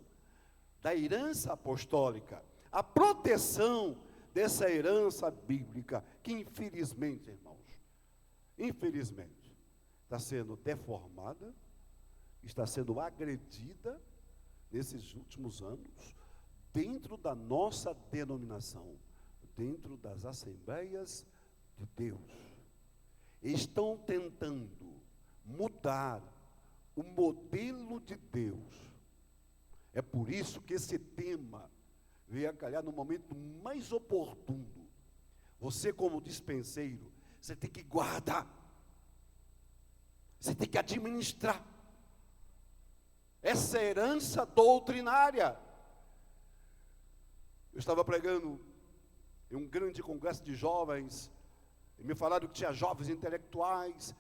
da herança apostólica, a proteção dessa herança bíblica, que infelizmente, irmãos, infelizmente, está sendo deformada, está sendo agredida nesses últimos anos, dentro da nossa denominação, dentro das Assembleias de Deus, estão tentando mudar o modelo de Deus. É por isso que esse tema veio a calhar no momento mais oportuno. Você, como dispenseiro, você tem que guardar, você tem que administrar essa herança doutrinária. Eu estava pregando em um grande congresso de jovens, e me falaram que tinha jovens intelectuais,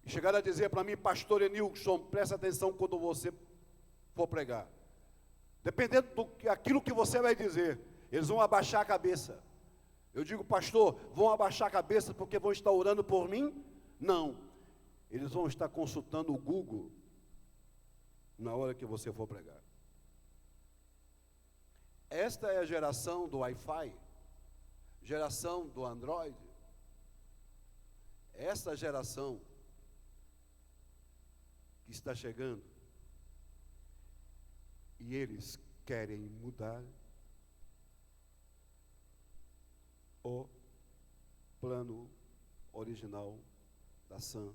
e chegaram a dizer para mim: pastor Enilson, presta atenção quando você for pregar. Dependendo daquilo que você vai dizer, eles vão abaixar a cabeça. Eu digo: pastor, vão abaixar a cabeça porque vão estar orando por mim? Não, eles vão estar consultando o Google na hora que você for pregar. Esta é a geração do Wi-Fi, geração do Android. Essa geração que está chegando, e eles querem mudar o plano original da sã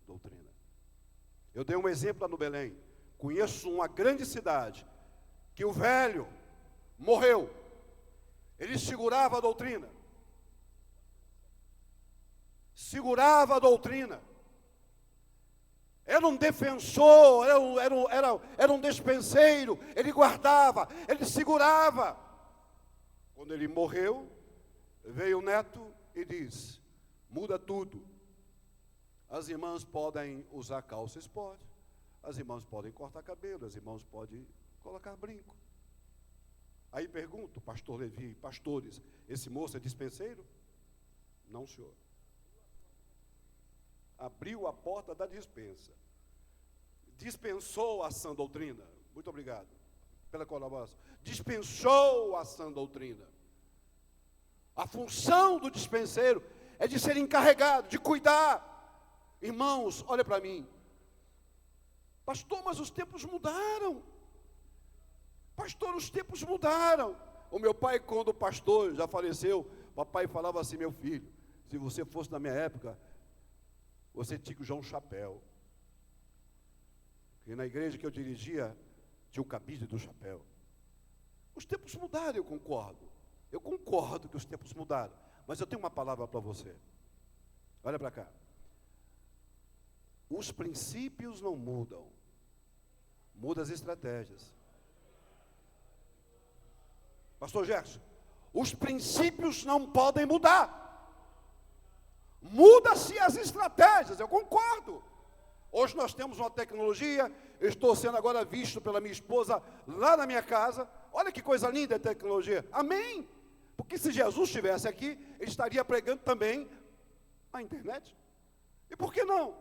doutrina. Eu dei um exemplo lá no Belém. Conheço uma grande cidade que o velho morreu. Ele segurava a doutrina. Segurava a doutrina. Era um defensor, era um despenseiro. Ele guardava, ele segurava. Quando ele morreu, veio o neto e diz: muda tudo. As irmãs podem usar calças? Pode. As irmãs podem cortar cabelo, as irmãs podem colocar brinco. Aí pergunto, pastor Levi, pastores, esse moço é dispenseiro? Não, senhor. Abriu a porta da dispensa. Dispensou a sã doutrina. Muito obrigado pela colaboração. Dispensou a sã doutrina. A função do dispenseiro é de ser encarregado, de cuidar. Irmãos, olha para mim. Pastor, mas os tempos mudaram. Pastor, os tempos mudaram. O meu pai, quando o pastor já faleceu, papai falava assim: meu filho, se você fosse na minha época, você tinha que usar um chapéu. E na igreja que eu dirigia, tinha o cabide do chapéu. Os tempos mudaram, eu concordo. Eu concordo que os tempos mudaram. Mas eu tenho uma palavra para você. Olha para cá. Os princípios não mudam. Muda as estratégias. Pastor Gerson, os princípios não podem mudar. Muda-se as estratégias, eu concordo. Hoje nós temos uma tecnologia, eu estou sendo agora visto pela minha esposa lá na minha casa. Olha que coisa linda a tecnologia. Amém. Porque se Jesus estivesse aqui, ele estaria pregando também a internet. E por que não?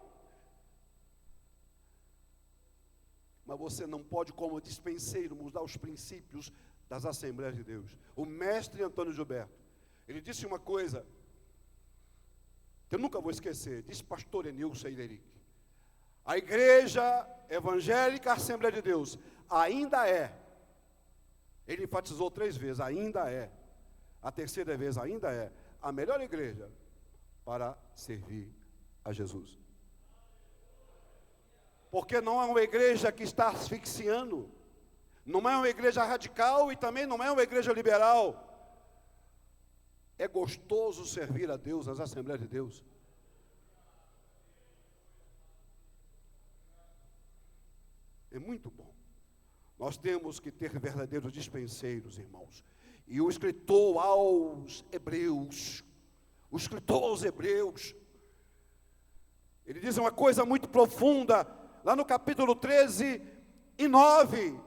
Mas você não pode, como dispenseiro, mudar os princípios das Assembleias de Deus. O mestre Antônio Gilberto, ele disse uma coisa que eu nunca vou esquecer. Disse pastor Enilson Eideric: a igreja evangélica Assembleia de Deus ainda é, ele enfatizou 3 vezes, ainda é, a terceira vez, ainda é a melhor igreja para servir a Jesus. Porque não é uma igreja que está asfixiando, não é uma igreja radical e também não é uma igreja liberal. É gostoso servir a Deus nas Assembleias de Deus. É muito bom. Nós temos que ter verdadeiros dispenseiros, irmãos. E o escritor aos Hebreus, ele diz uma coisa muito profunda, lá no capítulo 13 e 9,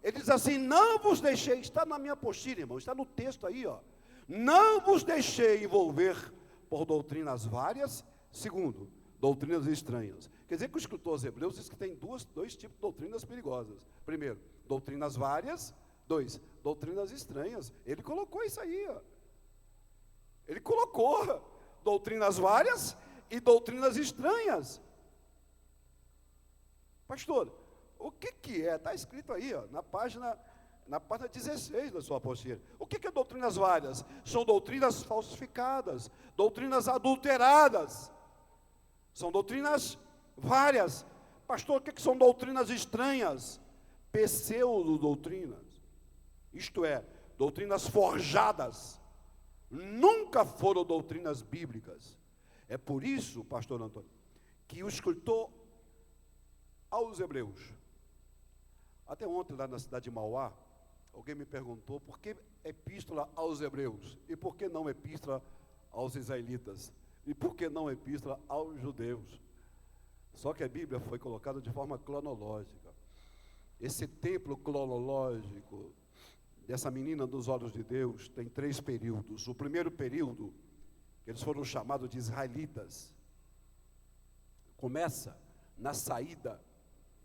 ele diz assim: não vos deixei, está na minha apostila, irmão, está no texto aí, ó. Não vos deixei envolver por doutrinas várias, segundo, doutrinas estranhas. Quer dizer que o escritor aos Hebreus diz que tem dois tipos de doutrinas perigosas. Primeiro, doutrinas várias. 2, doutrinas estranhas. Ele colocou isso aí, ó. Ele colocou doutrinas várias e doutrinas estranhas. Pastor, o que é? Está escrito aí, ó, na página na página 16 da sua apostila. O que é doutrinas várias? São doutrinas falsificadas, doutrinas adulteradas. São doutrinas várias. Pastor, o que são doutrinas estranhas? Pseudo-doutrinas. Isto é, doutrinas forjadas. Nunca foram doutrinas bíblicas. É por isso, pastor Antônio, que o escritor aos Hebreus, até ontem lá na cidade de Mauá, alguém me perguntou por que epístola aos Hebreus e por que não epístola aos israelitas e por que não epístola aos judeus. Só que a Bíblia foi colocada de forma cronológica. Esse templo cronológico dessa menina dos olhos de Deus tem 3 períodos. O primeiro período, eles foram chamados de israelitas, começa na saída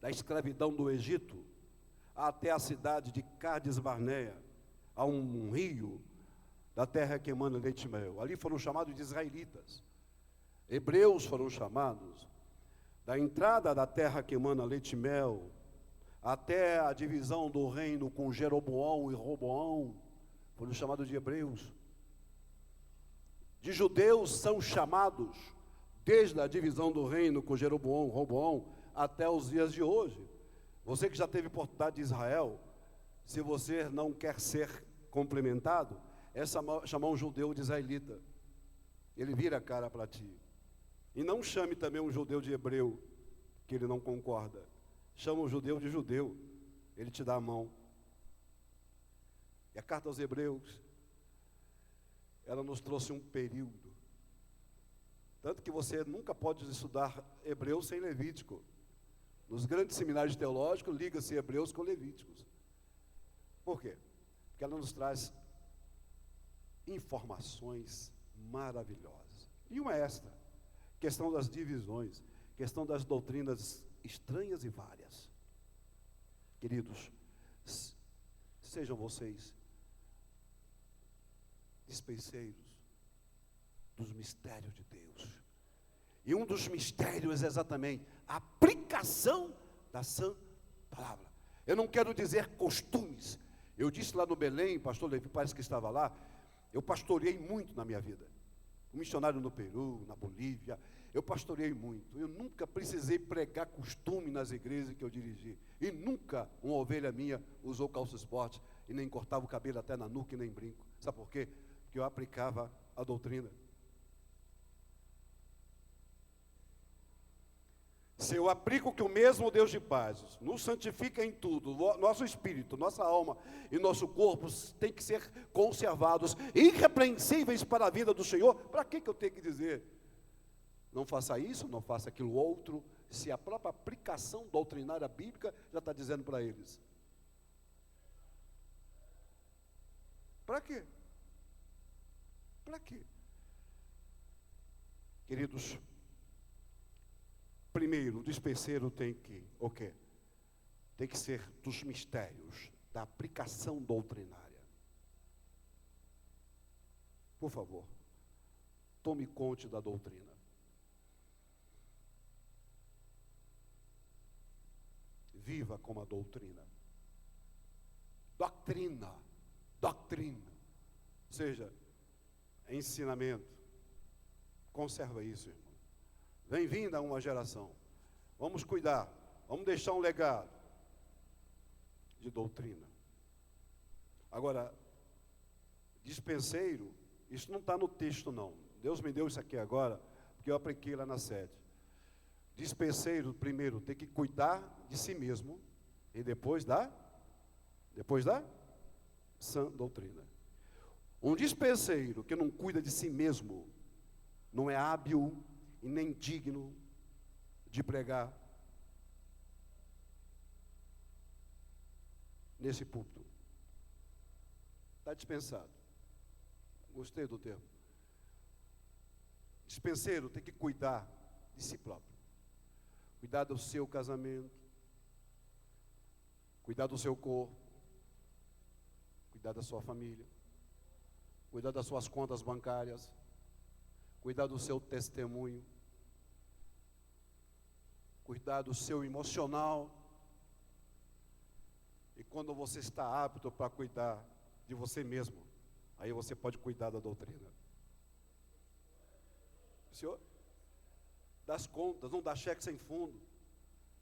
da escravidão do Egito até a cidade de Cádiz Barneia, a um rio da terra que emana leite e mel. Ali foram chamados de israelitas. Hebreus foram chamados da entrada da terra que emana leite e mel até a divisão do reino com Jeroboão e Roboão, foram chamados de hebreus. De judeus são chamados desde a divisão do reino com Jeroboão e Roboão até os dias de hoje. Você que já teve oportunidade de Israel, se você não quer ser complementado, é chamar um judeu de israelita. Ele vira a cara para ti. E não chame também um judeu de hebreu, que ele não concorda. Chama o judeu de judeu, ele te dá a mão. E a carta aos Hebreus, ela nos trouxe um período. Tanto que você nunca pode estudar Hebreus sem Levítico. Nos grandes seminários teológicos, liga-se Hebreus com Levíticos. Por quê? Porque ela nos traz informações maravilhosas. E uma é esta, questão das divisões, questão das doutrinas estranhas e várias. Queridos, sejam vocês dispenseiros dos mistérios de Deus. E um dos mistérios é exatamente a aplicação da sã palavra. Eu não quero dizer costumes. Eu disse lá no Belém, pastor Levi parece que estava lá, eu pastoreei muito na minha vida. Um missionário no Peru, na Bolívia, eu pastoreei muito. Eu nunca precisei pregar costume nas igrejas que eu dirigi. E nunca uma ovelha minha usou calça esporte e nem cortava o cabelo até na nuca e nem brinco. Sabe por quê? Porque eu aplicava a doutrina. Se eu aplico o que o mesmo Deus de paz nos santifica em tudo, nosso espírito, nossa alma e nosso corpo tem que ser conservados, irrepreensíveis para a vida do Senhor, para que eu tenho que dizer? Não faça isso, não faça aquilo outro, se a própria aplicação doutrinária bíblica já está dizendo para eles. Para quê? Para quê? Queridos, primeiro, o dispenseiro tem que, o quê? Tem que ser dos mistérios, da aplicação doutrinária. Por favor, tome conta da doutrina. Viva como a doutrina. Doutrina. Ou seja, ensinamento. Conserva isso, irmão. Bem-vinda a uma geração. Vamos cuidar, vamos deixar um legado de doutrina. Agora, dispenseiro, isso não está no texto não. Deus me deu isso aqui agora, porque eu apliquei lá na sede. Dispenseiro, primeiro, tem que cuidar de si mesmo, e depois da sã doutrina. Um dispenseiro que não cuida de si mesmo, não é hábil e nem digno de pregar nesse púlpito. Está dispensado. Gostei do termo. Dispenseiro tem que cuidar de si próprio. Cuidar do seu casamento, cuidar do seu corpo, cuidar da sua família, cuidar das suas contas bancárias, cuidar do seu testemunho, cuidar do seu emocional, E quando você está apto para cuidar de você mesmo, aí você pode cuidar da doutrina. Senhor, das contas, não dar cheque sem fundo,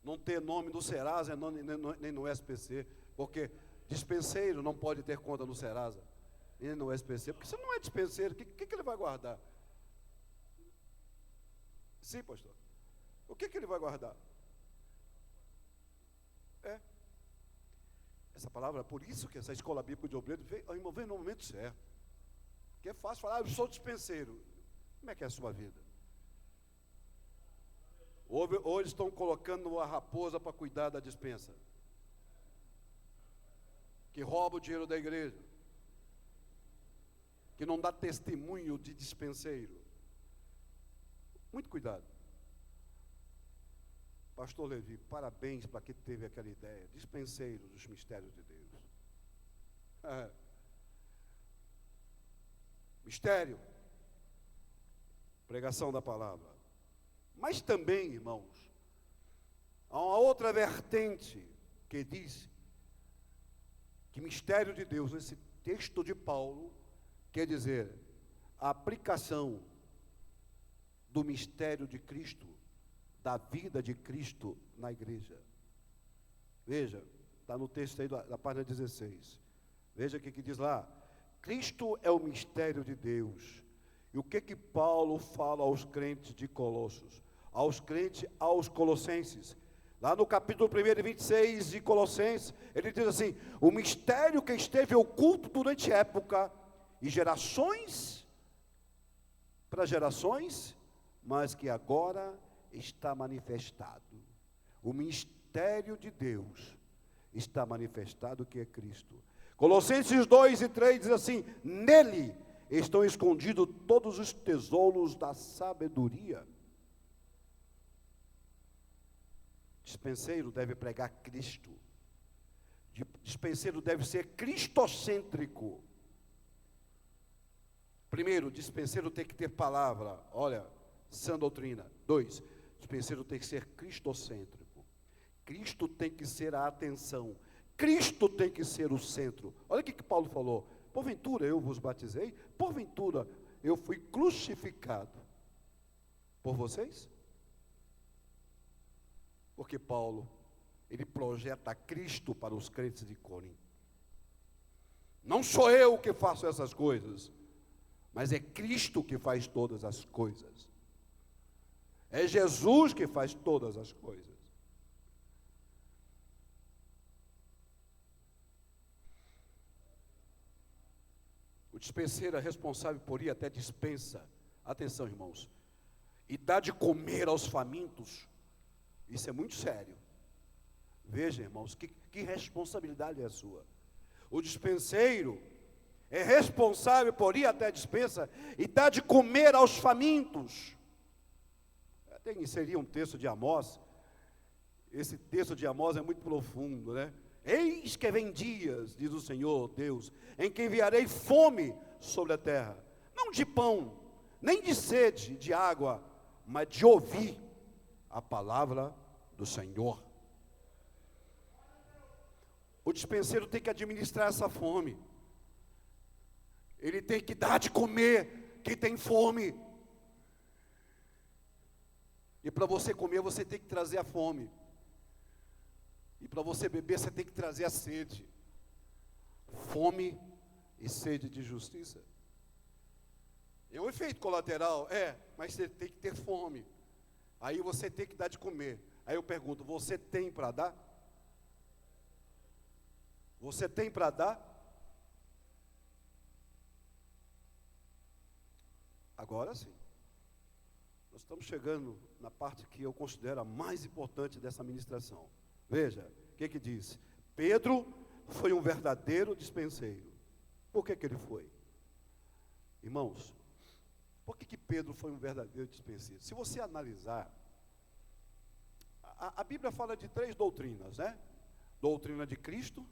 não ter nome no Serasa nem no SPC, porque dispenseiro não pode ter conta no Serasa, nem no SPC, porque você não é dispenseiro, o que ele vai guardar? Sim, pastor. O que ele vai guardar? Essa palavra, por isso que essa escola bíblica de obreiro veio no momento certo. Porque é fácil falar, eu sou dispenseiro. Como é que é a sua vida? Hoje estão colocando a raposa para cuidar da despensa, que rouba o dinheiro da igreja, que não dá testemunho de dispenseiro. Muito cuidado. Pastor Levi, parabéns para quem teve aquela ideia. Dispenseiro dos mistérios de Deus. Mistério. Pregação da palavra. Mas também, irmãos, há uma outra vertente que diz que mistério de Deus, nesse texto de Paulo, quer dizer a aplicação do mistério de Cristo, da vida de Cristo na igreja. Veja, está no texto aí da página 16. Veja o que diz lá. Cristo é o mistério de Deus. E o que Paulo fala aos crentes de Colossos? Aos colossenses. Lá no capítulo 1, 26 de Colossenses, ele diz assim: o mistério que esteve oculto durante época e gerações para gerações, mas que agora está manifestado. O mistério de Deus está manifestado, que é Cristo. Colossenses 2 e 3 diz assim: nele estão escondidos todos os tesouros da sabedoria. Dispenseiro deve pregar Cristo. Dispenseiro deve ser cristocêntrico. Primeiro, dispenseiro tem que ter palavra. Olha, sã doutrina. 2, dispenseiro tem que ser cristocêntrico. Cristo tem que ser a atenção. Cristo tem que ser o centro. Olha o que Paulo falou. Porventura eu vos batizei? Porventura eu fui crucificado por vocês? Porque Paulo, ele projeta Cristo para os crentes de Corinto. Não sou eu que faço essas coisas, mas é Cristo que faz todas as coisas. É Jesus que faz todas as coisas. O dispenseiro é responsável por ir até dispensa. Atenção, irmãos. E dar de comer aos famintos. Isso é muito sério. Veja, irmãos, que responsabilidade é a sua. O dispenseiro é responsável por ir até a dispensa e dar de comer aos famintos. Até inserir um texto de Amós. Esse texto de Amós é muito profundo, né? Eis que vem dias, diz o Senhor Deus, em que enviarei fome sobre a terra, não de pão, nem de sede de água, mas de ouvir a palavra do Senhor. O dispenseiro tem que administrar essa fome. Ele tem que dar de comer quem tem fome. E para você comer, você tem que trazer a fome. E para você beber, você tem que trazer a sede. Fome e sede de justiça. É um efeito colateral, mas você tem que ter fome. Aí você tem que dar de comer. Aí eu pergunto, você tem para dar? Você tem para dar? Agora sim. Nós estamos chegando na parte que eu considero a mais importante dessa ministração. Veja, o que diz? Pedro foi um verdadeiro dispenseiro. Por que ele foi? Irmãos, por que Pedro foi um verdadeiro dispenseiro? Se você analisar, a Bíblia fala de 3 doutrinas, né? Doutrina de Cristo,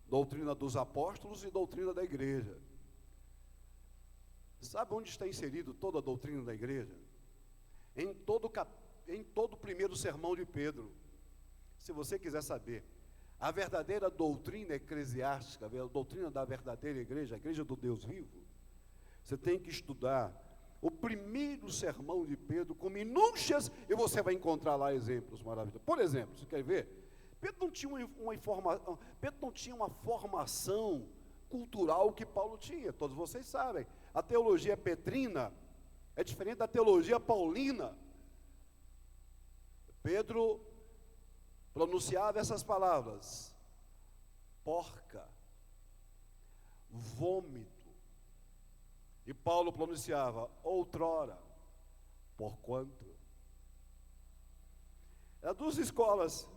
doutrina dos apóstolos e doutrina da igreja. Sabe onde está inserido toda a doutrina da igreja? Em todo o primeiro sermão de Pedro. Se você quiser saber, a verdadeira doutrina eclesiástica, a doutrina da verdadeira igreja, a igreja do Deus vivo, você tem que estudar o primeiro sermão de Pedro com minúcias, e você vai encontrar lá exemplos maravilhosos. Por exemplo, você quer ver? Pedro não tinha uma formação cultural que Paulo tinha, todos vocês sabem. A teologia petrina é diferente da teologia paulina. Pedro pronunciava essas palavras: porca, vômito. E Paulo pronunciava outrora, porquanto. Eram duas escolas.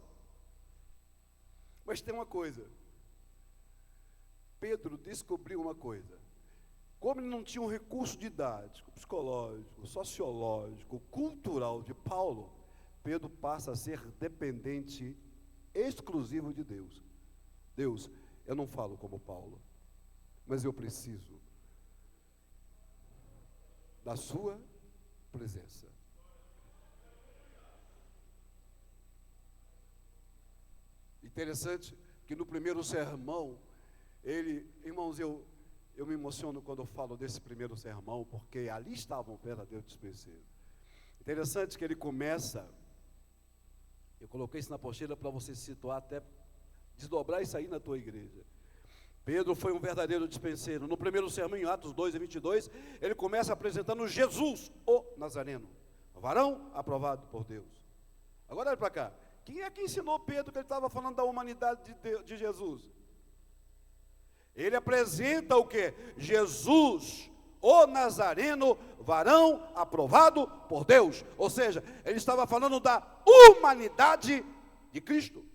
Mas tem uma coisa. Pedro descobriu uma coisa. Como ele não tinha um recurso didático, psicológico, sociológico, cultural de Paulo, Pedro passa a ser dependente exclusivo de Deus. Deus, eu não falo como Paulo, mas eu preciso da sua presença. Interessante que no primeiro sermão, irmãos, eu me emociono quando eu falo desse primeiro sermão, porque ali estava um verdadeiro dispenseiro. Interessante que ele começa, eu coloquei isso na apostila para você se situar, até desdobrar isso aí na tua igreja. Pedro foi um verdadeiro dispenseiro. No primeiro sermão, em Atos 2:22, ele começa apresentando Jesus, o Nazareno, varão aprovado por Deus. Agora olha para cá, quem é que ensinou Pedro que ele estava falando da humanidade de Jesus? Ele apresenta o quê? Jesus, o Nazareno, varão aprovado por Deus. Ou seja, ele estava falando da humanidade de Cristo.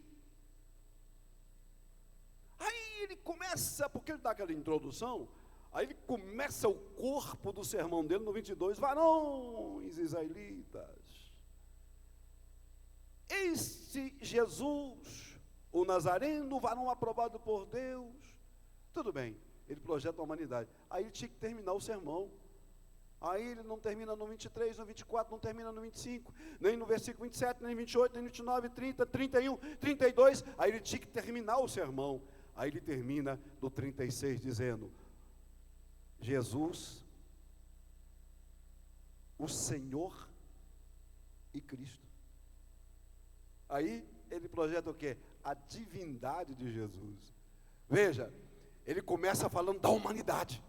Aí ele começa, porque ele dá aquela introdução, aí ele começa o corpo do sermão dele no 22, varões israelitas. Este Jesus, o Nazareno, varão aprovado por Deus. Tudo bem, ele projeta a humanidade. Aí ele tinha que terminar o sermão. Aí ele não termina no 23, no 24, não termina no 25, nem no versículo 27, nem 28, nem 29, 30, 31, 32. Aí ele tinha que terminar o sermão. Aí ele termina no 36 dizendo: Jesus, o Senhor e Cristo. Aí ele projeta o quê? A divindade de Jesus. Veja, ele começa falando da humanidade.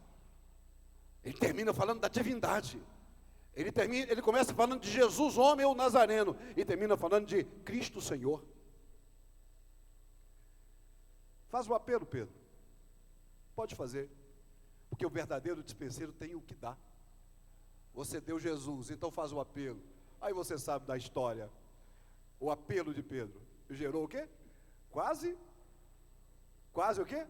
Ele termina falando da divindade. Ele começa falando de Jesus, homem ou Nazareno, e termina falando de Cristo Senhor. Faz o apelo, Pedro. Pode fazer. Porque o verdadeiro dispenseiro tem o que dá. Você deu Jesus, então faz o apelo. Aí você sabe da história. O apelo de Pedro gerou o quê? Quase o quê?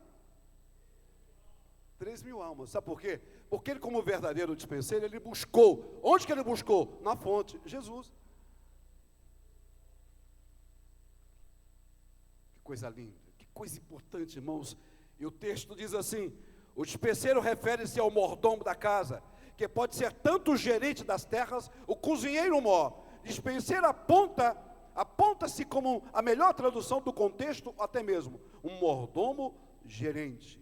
3.000 almas. Sabe por quê? Porque ele, como verdadeiro dispenseiro, ele buscou. Onde que ele buscou? Na fonte, Jesus. Que coisa linda, que coisa importante, irmãos. E o texto diz assim: o dispenseiro refere-se ao mordomo da casa, que pode ser tanto o gerente das terras, o cozinheiro mor. Dispenseiro aponta-se como a melhor tradução do contexto, até mesmo um mordomo gerente.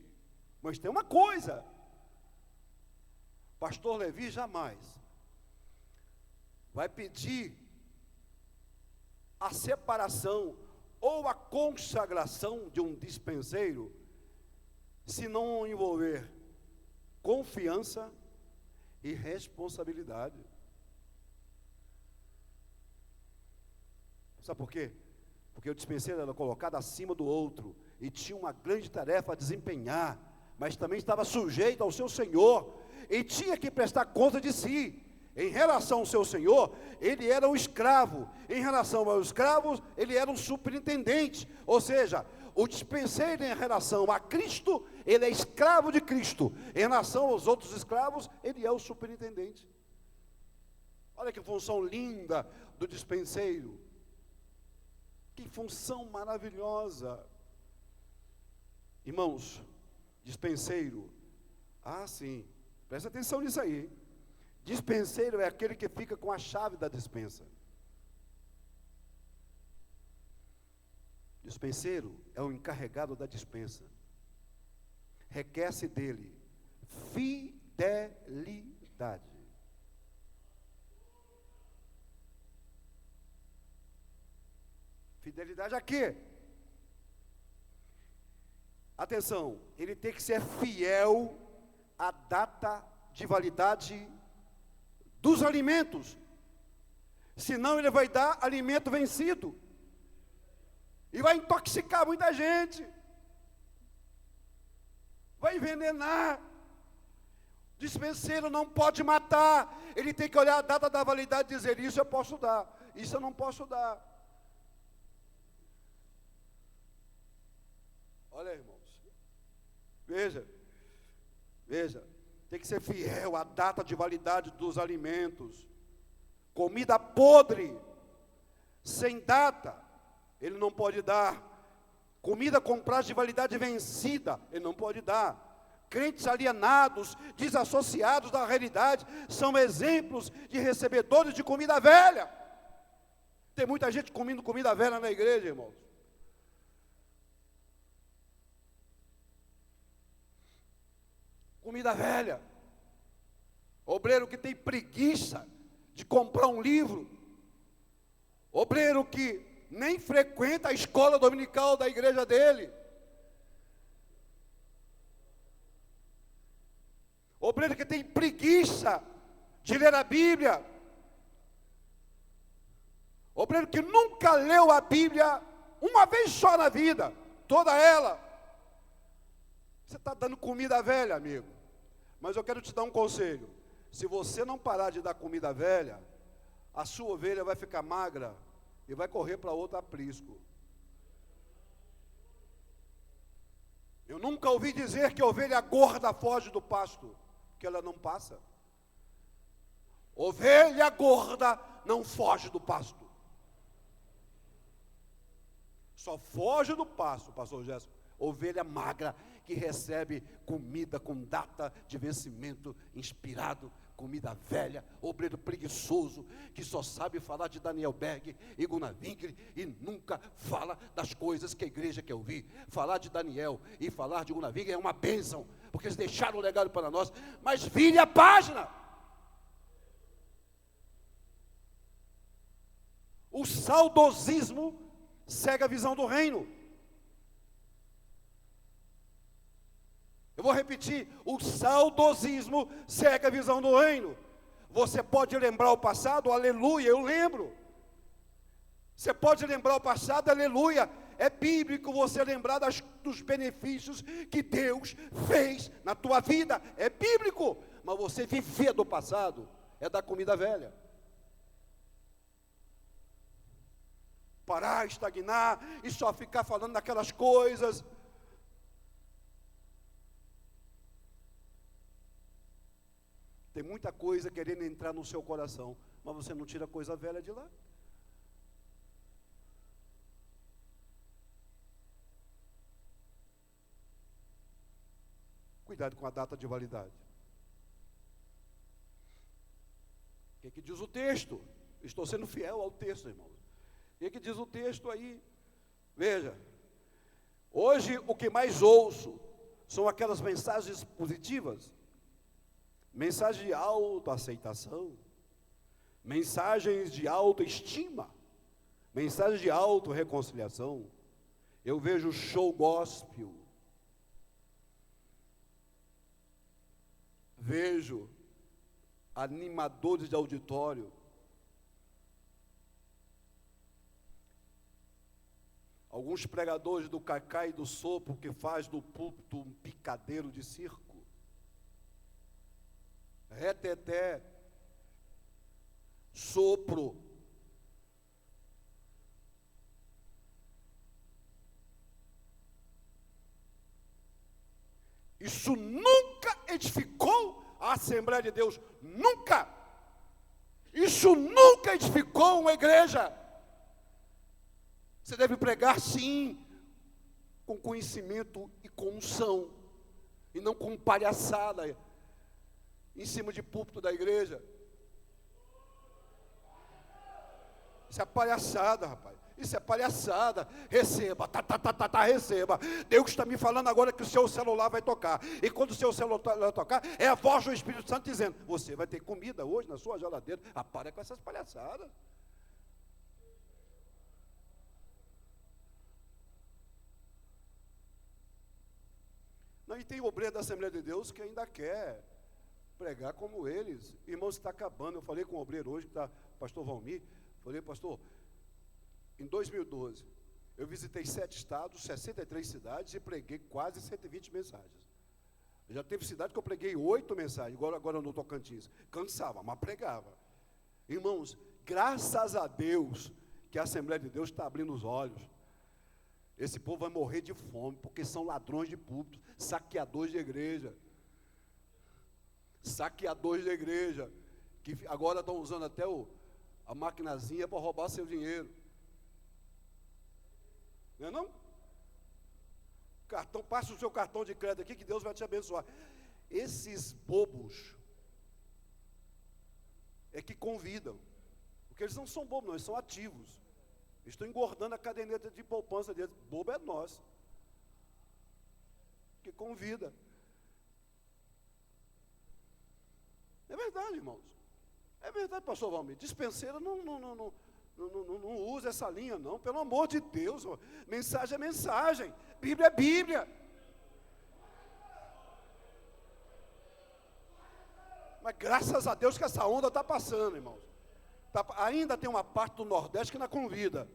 Mas tem uma coisa: pastor Levi jamais vai pedir a separação ou a consagração de um dispenseiro se não envolver confiança e responsabilidade. Sabe por quê? Porque o dispenseiro era colocado acima do outro e tinha uma grande tarefa a desempenhar, mas também estava sujeito ao seu senhor e tinha que prestar conta de si. Em relação ao seu senhor, ele era um escravo. Em relação aos escravos, ele era um superintendente. Ou seja, o dispenseiro em relação a Cristo, ele é escravo de Cristo. Em relação aos outros escravos, ele é o superintendente. Olha que função linda do dispenseiro. Que função maravilhosa. Irmãos, dispenseiro. Ah, sim. Presta atenção nisso aí. Dispenseiro é aquele que fica com a chave da dispensa. dispenseiro é o encarregado da dispensa. Requer-se dele fidelidade. Fidelidade a quê? Atenção, ele tem que ser fiel à data de validade dos alimentos. Senão ele vai dar alimento vencido. E vai intoxicar muita gente. Vai envenenar. Dispenseiro não pode matar. Ele tem que olhar a data da validade e dizer: isso eu posso dar, isso eu não posso dar. Olha, irmãos. Veja. Tem que ser fiel à data de validade dos alimentos. Comida podre, sem data, ele não pode dar. Comida com prazo de validade vencida, ele não pode dar. Crentes alienados, desassociados da realidade, são exemplos de recebedores de comida velha. Tem muita gente comendo comida velha na igreja, irmãos. Comida velha. Obreiro que tem preguiça de comprar um livro. Obreiro que nem frequenta a escola dominical da igreja dele. Obreiro que tem preguiça de ler a Bíblia. Obreiro que nunca leu a Bíblia uma vez só na vida, toda ela. Você está dando comida velha, amigo. Mas eu quero te dar um conselho. Se você não parar de dar comida velha, a sua ovelha vai ficar magra e vai correr para outro aprisco. Eu nunca ouvi dizer que a ovelha gorda foge do pasto, que ela não passa. Ovelha gorda não foge do pasto. Só foge do pasto, pastor Jéssico, ovelha magra, que recebe comida com data de vencimento inspirado, comida velha, obreiro preguiçoso, que só sabe falar de Daniel Berg e Gunnar Winkler e nunca fala das coisas que a igreja quer ouvir. Falar de Daniel e falar de Gunnar Winkler é uma bênção, porque eles deixaram o legado para nós, mas vire a página. O saudosismo cega a visão do reino. Eu vou repetir, o saudosismo cega a visão do reino. Você pode lembrar o passado, aleluia, eu lembro. Você pode lembrar o passado, aleluia. É bíblico você lembrar dos benefícios que Deus fez na tua vida. É bíblico. Mas você viver do passado é da comida velha. Parar, estagnar e só ficar falando daquelas coisas. Tem muita coisa querendo entrar no seu coração, mas você não tira coisa velha de lá. Cuidado com a data de validade. O que diz o texto? Estou sendo fiel ao texto, irmãos. O que diz o texto aí? Veja, hoje o que mais ouço são aquelas mensagens positivas. Mensagem de autoaceitação, mensagens de autoestima, mensagens de autorreconciliação. Eu vejo show gospel, vejo animadores de auditório, alguns pregadores do cacá e do sopro que faz do púlpito um picadeiro de circo. Reteté, sopro. Isso nunca edificou a Assembleia de Deus, nunca. Isso nunca edificou uma igreja. Você deve pregar sim, com conhecimento e com unção, e não com palhaçada em cima de púlpito da igreja. Isso é palhaçada, rapaz. Isso é palhaçada. Receba, receba. Deus está me falando agora que o seu celular vai tocar. E quando o seu celular tocar, é a voz do Espírito Santo dizendo: você vai ter comida hoje na sua geladeira. Ah, para com essas palhaçadas. Não, e tem obreiro da Assembleia de Deus que ainda quer pregar como eles. Irmãos, está acabando. Eu falei com o obreiro hoje, que está o pastor Valmir. Falei: pastor, em 2012, eu visitei 7 estados, 63 cidades e preguei quase 120 mensagens. Já teve cidade que eu preguei 8 mensagens, agora no Tocantins. Cansava, mas pregava. Irmãos, graças a Deus que a Assembleia de Deus está abrindo os olhos. Esse povo vai morrer de fome, porque são ladrões de púlpito, saqueadores de igreja. Saqueadores de igreja, que agora estão usando até a maquinazinha para roubar seu dinheiro. Não é não? Passa o seu cartão de crédito aqui que Deus vai te abençoar. Esses bobos é que convidam. Porque eles não são bobos, não, eles são ativos. Eles estão engordando a caderneta de poupança deles. Bobo é nós. Que convida. É verdade, irmãos. É verdade, pastor Valmir. Dispenseiro não usa essa linha, não. Pelo amor de Deus. Mensagem é mensagem. Bíblia é Bíblia. Mas graças a Deus que essa onda está passando, irmãos. Ainda tem uma parte do Nordeste que não convida.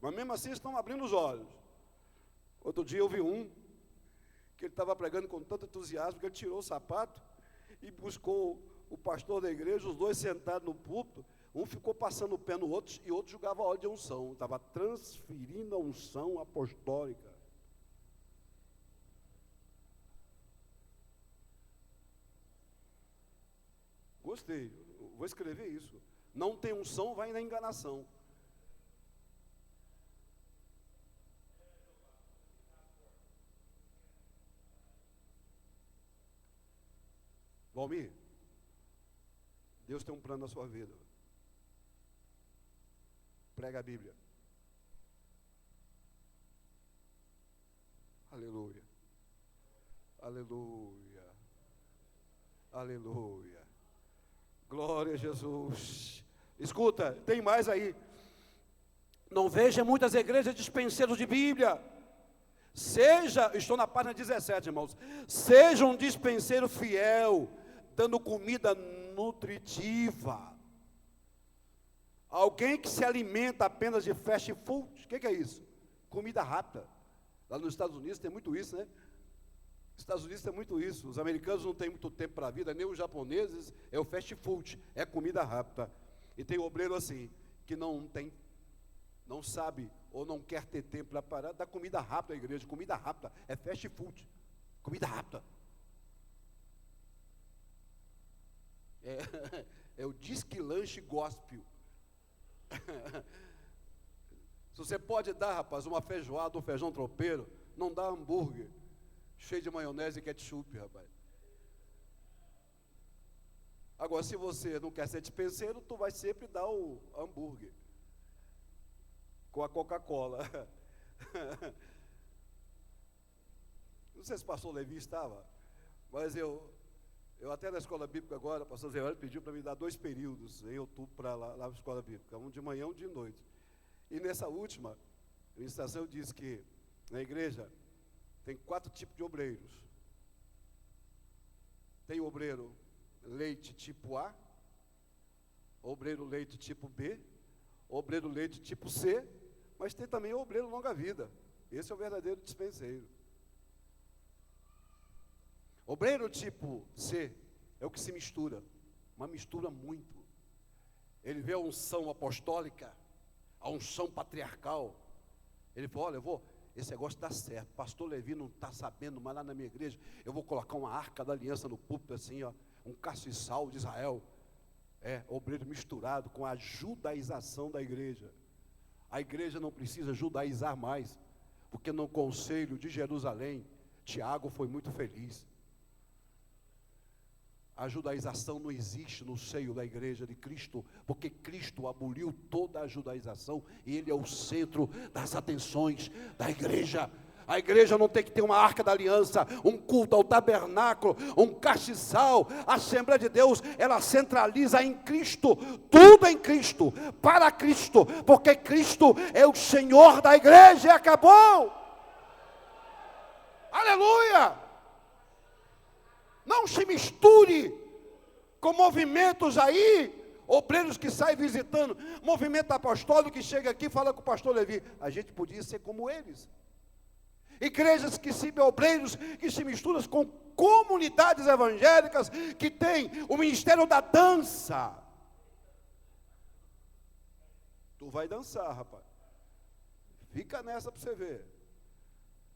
Mas mesmo assim estão abrindo os olhos. Outro dia eu vi um que ele estava pregando com tanto entusiasmo que ele tirou o sapato e buscou o pastor da igreja, os dois sentados no púlpito. Um ficou passando o pé no outro e outro jogava óleo de unção. Estava transferindo a unção apostólica. Gostei, vou escrever isso. Não tem unção, vai na enganação. Valmir, Deus tem um plano na sua vida. Prega a Bíblia. Aleluia. Aleluia. Aleluia. Glória a Jesus. Escuta, tem mais aí. Não veja muitas igrejas dispenseiros de Bíblia. Estou na página 17, irmãos. Seja um dispenseiro fiel, dando comida nutritiva. Alguém que se alimenta apenas de fast food, o que é isso? Comida rápida. Lá nos Estados Unidos tem muito isso, né? Estados Unidos tem muito isso. Os americanos não têm muito tempo para a vida, nem os japoneses, é o fast food, é comida rápida. E tem obreiro assim, que não sabe ou não quer ter tempo para parar, dá comida rápida à igreja. Comida rápida, é fast food, comida rápida. É o disque lanche gospel. Se você pode dar, rapaz, uma feijoada, um feijão tropeiro, não dá hambúrguer cheio de maionese e ketchup, rapaz. Agora, se você não quer ser dispenseiro, tu vai sempre dar o hambúrguer com a Coca-Cola. Não sei se o pastor Levi estava, mas eu até na escola bíblica agora, o pastor Zé Hélio pediu para me dar 2 períodos em outubro para lá na escola bíblica, um de manhã e um de noite. E nessa última ministração eu disse que na igreja tem 4 tipos de obreiros. Tem o obreiro leite tipo A, obreiro leite tipo B, obreiro leite tipo C, mas tem também o obreiro longa vida. Esse é o verdadeiro dispenseiro. Obreiro tipo C é o que se mistura, mas mistura muito. Ele vê a unção apostólica, a unção patriarcal. Ele fala: olha, esse negócio dá certo, pastor Levi não está sabendo, mas lá na minha igreja eu vou colocar uma arca da aliança no púlpito assim, ó, um castiçal de Israel. Obreiro misturado com a judaização da igreja. A igreja não precisa judaizar mais, porque no conselho de Jerusalém, Tiago foi muito feliz. A judaização não existe no seio da igreja de Cristo, porque Cristo aboliu toda a judaização e Ele é o centro das atenções da igreja. A igreja não tem que ter uma arca da aliança, um culto ao tabernáculo, um castiçal. A Assembleia de Deus, ela centraliza em Cristo, tudo em Cristo, para Cristo, porque Cristo é o Senhor da igreja e acabou. Aleluia! Não se misture com movimentos aí, obreiros que saem visitando, movimento apostólico que chega aqui e fala com o pastor Levi. A gente podia ser como eles. Igrejas que se obreiros que se misturam com comunidades evangélicas que tem o ministério da dança. Tu vai dançar, rapaz. Fica nessa para você ver.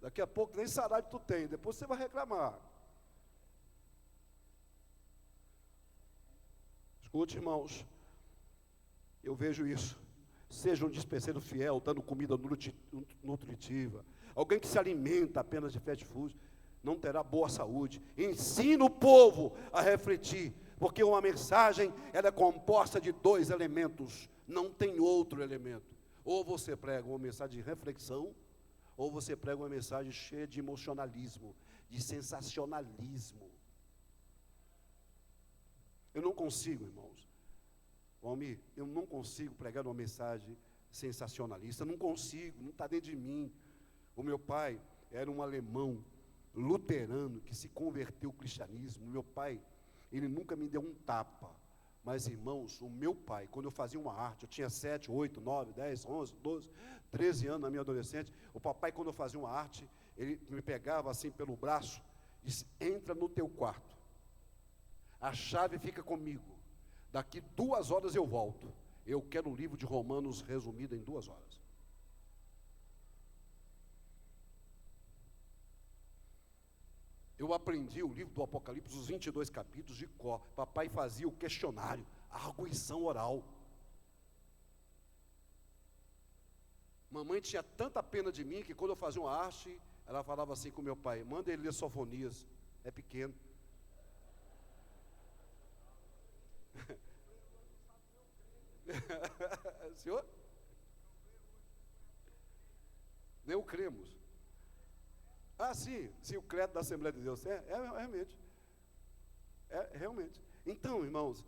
Daqui a pouco nem salário tu tem, depois você vai reclamar. Escute, irmãos, eu vejo isso. Seja um dispenseiro fiel, dando comida nutritiva. Alguém que se alimenta apenas de fast food, não terá boa saúde. Ensina o povo a refletir, porque uma mensagem, ela é composta de 2 elementos, não tem outro elemento. Ou você prega uma mensagem de reflexão, ou você prega uma mensagem cheia de emocionalismo, de sensacionalismo. Eu não consigo, irmãos, Valmir, eu não consigo pregar uma mensagem sensacionalista, não consigo, não está dentro de mim. O meu pai era um alemão luterano que se converteu ao cristianismo. O meu pai, ele nunca me deu um tapa. Mas, irmãos, o meu pai, quando eu fazia uma arte, eu tinha 7, 8, 9, 10, 11, 12, 13 anos na minha adolescente. O papai, quando eu fazia uma arte, ele me pegava assim pelo braço e disse: entra no teu quarto. A chave fica comigo. Daqui 2 horas eu volto. Eu quero o livro de Romanos resumido em 2 horas. Eu aprendi o livro do Apocalipse, os 22 capítulos de cor. Papai fazia o questionário, a arguição oral. Mamãe tinha tanta pena de mim que quando eu fazia uma arte, ela falava assim com meu pai: manda ele ler Sofonias, é pequeno. Senhor? Nem o cremos. Ah, sim, o credo da Assembleia de Deus. Realmente. Realmente. Então, irmãos,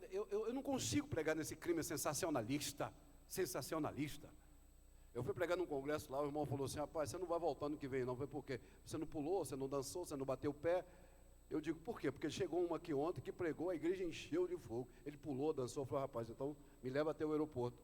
eu não consigo pregar nesse crime sensacionalista. Eu fui pregar num congresso lá, o irmão falou assim: rapaz, você não vai voltar no que vem não. Eu falei: por quê? Você não pulou, você não dançou, você não bateu o pé. Eu digo: por quê? Porque chegou um aqui ontem que pregou, a igreja encheu de fogo. Ele pulou, dançou, falou: rapaz, então me leva até o aeroporto.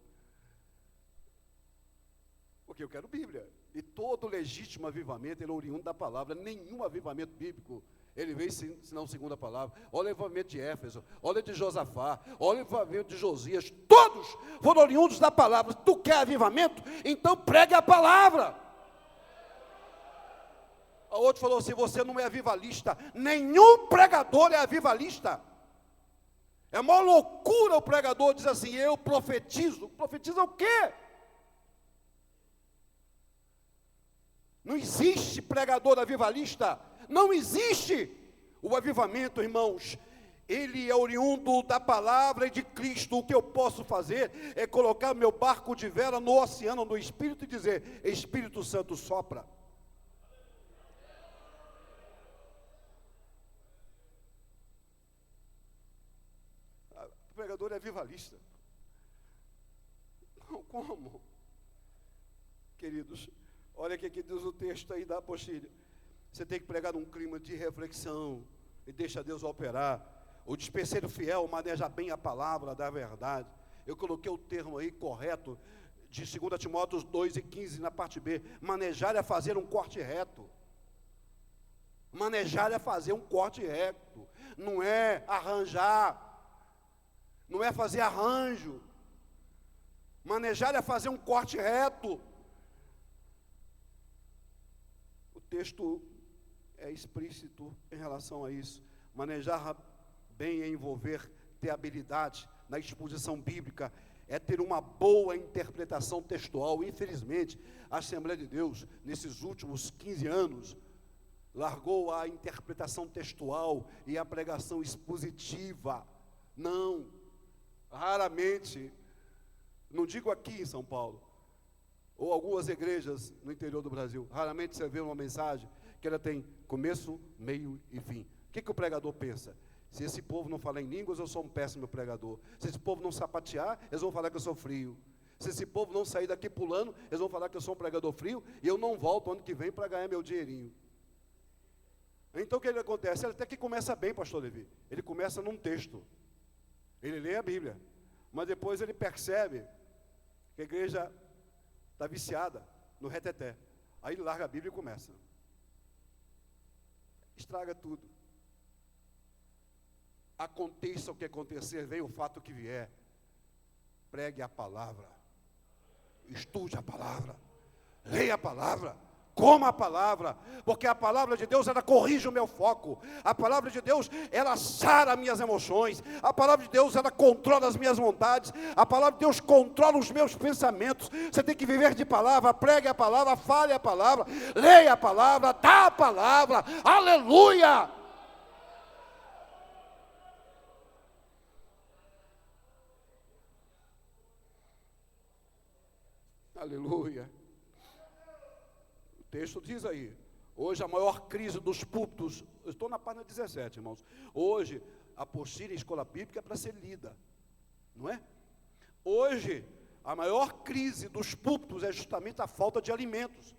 Porque eu quero Bíblia. E todo legítimo avivamento, ele é oriundo da palavra. Nenhum avivamento bíblico, ele veio senão segundo a palavra. Olha o avivamento de Éfeso, olha de Josafá, olha o avivamento de Josias. Todos foram oriundos da palavra. Tu quer avivamento? Então pregue a palavra. O outro falou assim: você não é avivalista. Nenhum pregador é avivalista. É uma loucura o pregador dizer assim: eu profetizo. Profetiza o quê? Não existe pregador avivalista, não existe. O avivamento, irmãos, ele é oriundo da palavra e de Cristo. O que eu posso fazer é colocar meu barco de vela no oceano do Espírito e dizer: Espírito Santo, sopra. O pregador é avivalista. Como? Queridos, olha o que diz o texto aí da apostila. Você tem que pregar num clima de reflexão e deixa Deus operar. O dispenseiro fiel maneja bem a palavra da verdade. Eu coloquei o termo aí correto de 2 Timóteo 2:15 na parte B. Manejar é fazer um corte reto. Manejar é fazer um corte reto. Não é arranjar. Não é fazer arranjo. Manejar é fazer um corte reto. O texto é explícito em relação a isso. Manejar bem é envolver, ter habilidade na exposição bíblica, é ter uma boa interpretação textual. Infelizmente, a Assembleia de Deus, nesses últimos 15 anos, largou a interpretação textual e a pregação expositiva. Não, raramente, não digo aqui em São Paulo, ou algumas igrejas no interior do Brasil, raramente você vê uma mensagem que ela tem começo, meio e fim. O que o pregador pensa? Se esse povo não falar em línguas, eu sou um péssimo pregador. Se esse povo não sapatear, eles vão falar que eu sou frio. Se esse povo não sair daqui pulando, eles vão falar que eu sou um pregador frio e eu não volto ano que vem para ganhar meu dinheirinho. Então o que acontece? Ele até que começa bem, pastor Levi. Ele começa num texto. Ele lê a Bíblia. Mas depois ele percebe que a igreja está viciada no reteté. Aí ele larga a Bíblia e começa. Estraga tudo. Aconteça o que acontecer, venha o fato que vier. Pregue a palavra. Estude a palavra. Leia a palavra. Coma a palavra, porque a palavra de Deus, ela corrige o meu foco. A palavra de Deus, ela sara minhas emoções. A palavra de Deus, ela controla as minhas vontades. A palavra de Deus controla os meus pensamentos. Você tem que viver de palavra, pregue a palavra, fale a palavra, leia a palavra, dá a palavra. Aleluia! Aleluia. O texto diz aí, hoje a maior crise dos púlpitos, eu estou na página 17, irmãos. Hoje, a apostila em escola bíblica é para ser lida, não é? Hoje, a maior crise dos púlpitos é justamente a falta de alimentos.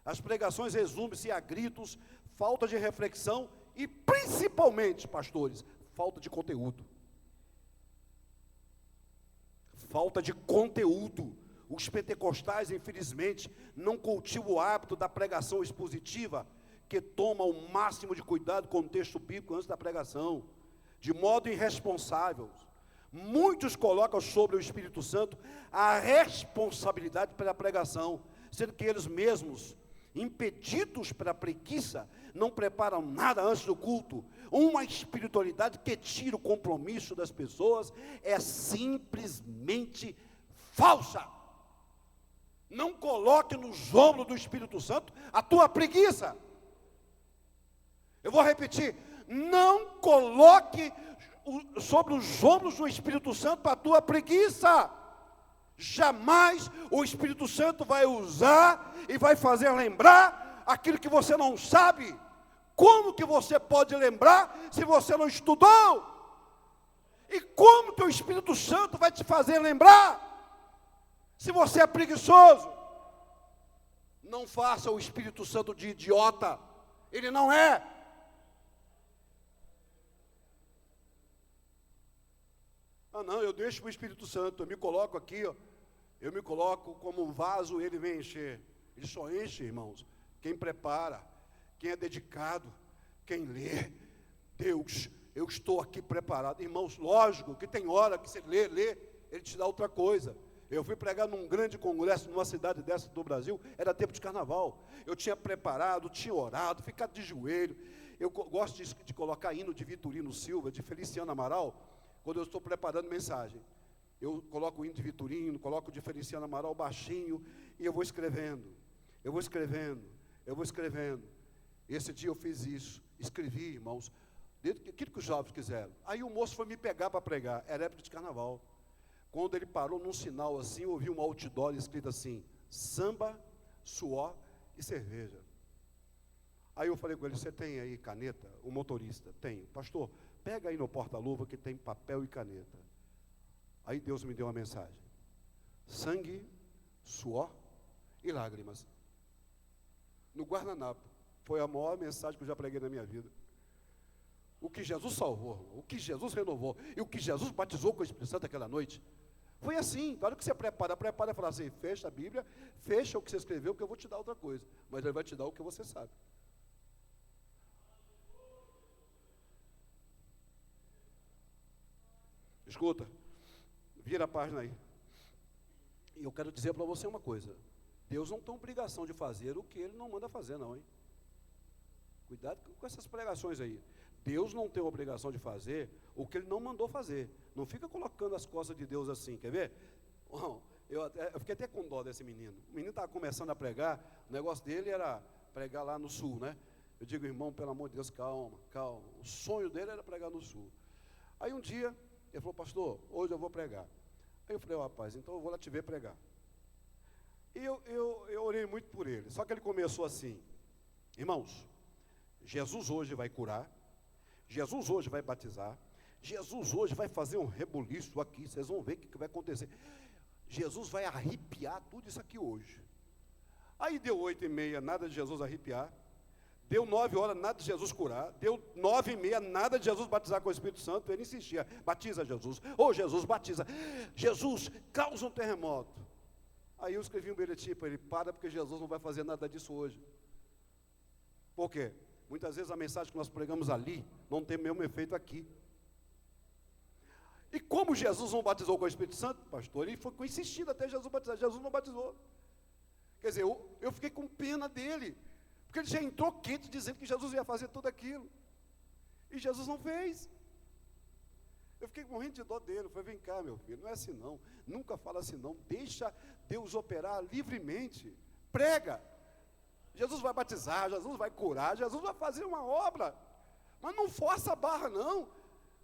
As pregações resumem-se a gritos, falta de reflexão e, principalmente, pastores, falta de conteúdo. Falta de conteúdo. Os pentecostais, infelizmente, não cultivam o hábito da pregação expositiva, que toma o máximo de cuidado com o texto bíblico antes da pregação, de modo irresponsável. Muitos colocam sobre o Espírito Santo a responsabilidade pela pregação, sendo que eles mesmos, impedidos pela preguiça, não preparam nada antes do culto. Uma espiritualidade que tira o compromisso das pessoas é simplesmente falsa. Não coloque nos ombros do Espírito Santo a tua preguiça. Eu vou repetir, não coloque sobre os ombros do Espírito Santo a tua preguiça. Jamais o Espírito Santo vai usar e vai fazer lembrar aquilo que você não sabe. Como que você pode lembrar se você não estudou? E como que o Espírito Santo vai te fazer lembrar se você é preguiçoso? Não faça o Espírito Santo de idiota. Ele não é. Ah, não, eu deixo para o Espírito Santo, eu me coloco aqui, ó, eu me coloco como um vaso, ele vem encher. Ele só enche, irmãos, quem prepara, quem é dedicado, quem lê. Deus, eu estou aqui preparado. Irmãos, lógico que tem hora que você lê, ele te dá outra coisa. Eu fui pregar num grande congresso, numa cidade dessa do Brasil, era tempo de carnaval. Eu tinha preparado, tinha orado, ficado de joelho. Eu gosto de colocar hino de Vitorino Silva, de Feliciano Amaral, quando eu estou preparando mensagem. Eu coloco o hino de Vitorino, coloco o de Feliciano Amaral baixinho, e eu vou escrevendo. Esse dia eu fiz isso, escrevi, irmãos, aquilo que os jovens quiseram. Aí o moço foi me pegar para pregar, era época de carnaval. Quando ele parou num sinal assim, eu ouvi um outdoor escrito assim, samba, suor e cerveja. Aí eu falei com ele, você tem aí caneta? O motorista, tenho. Pastor, pega aí no porta-luva que tem papel e caneta. Aí Deus me deu uma mensagem. Sangue, suor e lágrimas. No guardanapo. Foi a maior mensagem que eu já preguei na minha vida. O que Jesus salvou, o que Jesus renovou, e o que Jesus batizou com o Espírito Santo aquela noite. Foi assim, na hora que você prepara e fala assim, fecha a Bíblia, fecha o que você escreveu, que eu vou te dar outra coisa. Mas Ele vai te dar o que você sabe. Escuta, vira a página aí. E eu quero dizer para você uma coisa. Deus não tem obrigação de fazer o que Ele não manda fazer, não, hein? Cuidado com essas pregações aí. Deus não tem obrigação de fazer o que Ele não mandou fazer. Não fica colocando as costas de Deus assim, quer ver? Eu fiquei até com dó desse menino. O menino estava começando a pregar, o negócio dele era pregar lá no sul, né? Eu digo, irmão, pelo amor de Deus, calma, calma. O sonho dele era pregar no sul. Aí um dia, ele falou, pastor, hoje eu vou pregar. Aí eu falei, rapaz, então eu vou lá te ver pregar. E eu orei muito por ele. Só que ele começou assim, irmãos, Jesus hoje vai curar, Jesus hoje vai batizar, Jesus hoje vai fazer um rebuliço aqui, vocês vão ver o que vai acontecer. Jesus vai arrepiar tudo isso aqui hoje. Aí deu 8h30, nada de Jesus arrepiar. Deu 9 horas, nada de Jesus curar. Deu 9h30, nada de Jesus batizar com o Espírito Santo. Ele insistia, batiza Jesus. Ô Jesus, batiza. Jesus, causa um terremoto. Aí eu escrevi um bilhetinho para ele, para porque Jesus não vai fazer nada disso hoje. Por quê? Muitas vezes a mensagem que nós pregamos ali não tem o mesmo efeito aqui. E como Jesus não batizou com o Espírito Santo, pastor, ele foi insistindo até Jesus batizar. Jesus não batizou. Quer dizer, eu fiquei com pena dele. Porque ele já entrou quente dizendo que Jesus ia fazer tudo aquilo. E Jesus não fez. Eu fiquei morrendo de dó dele. Eu falei, vem cá, meu filho, não é assim não. Nunca fala assim não. Deixa Deus operar livremente. Prega. Jesus vai batizar, Jesus vai curar, Jesus vai fazer uma obra. Mas não força a barra, não.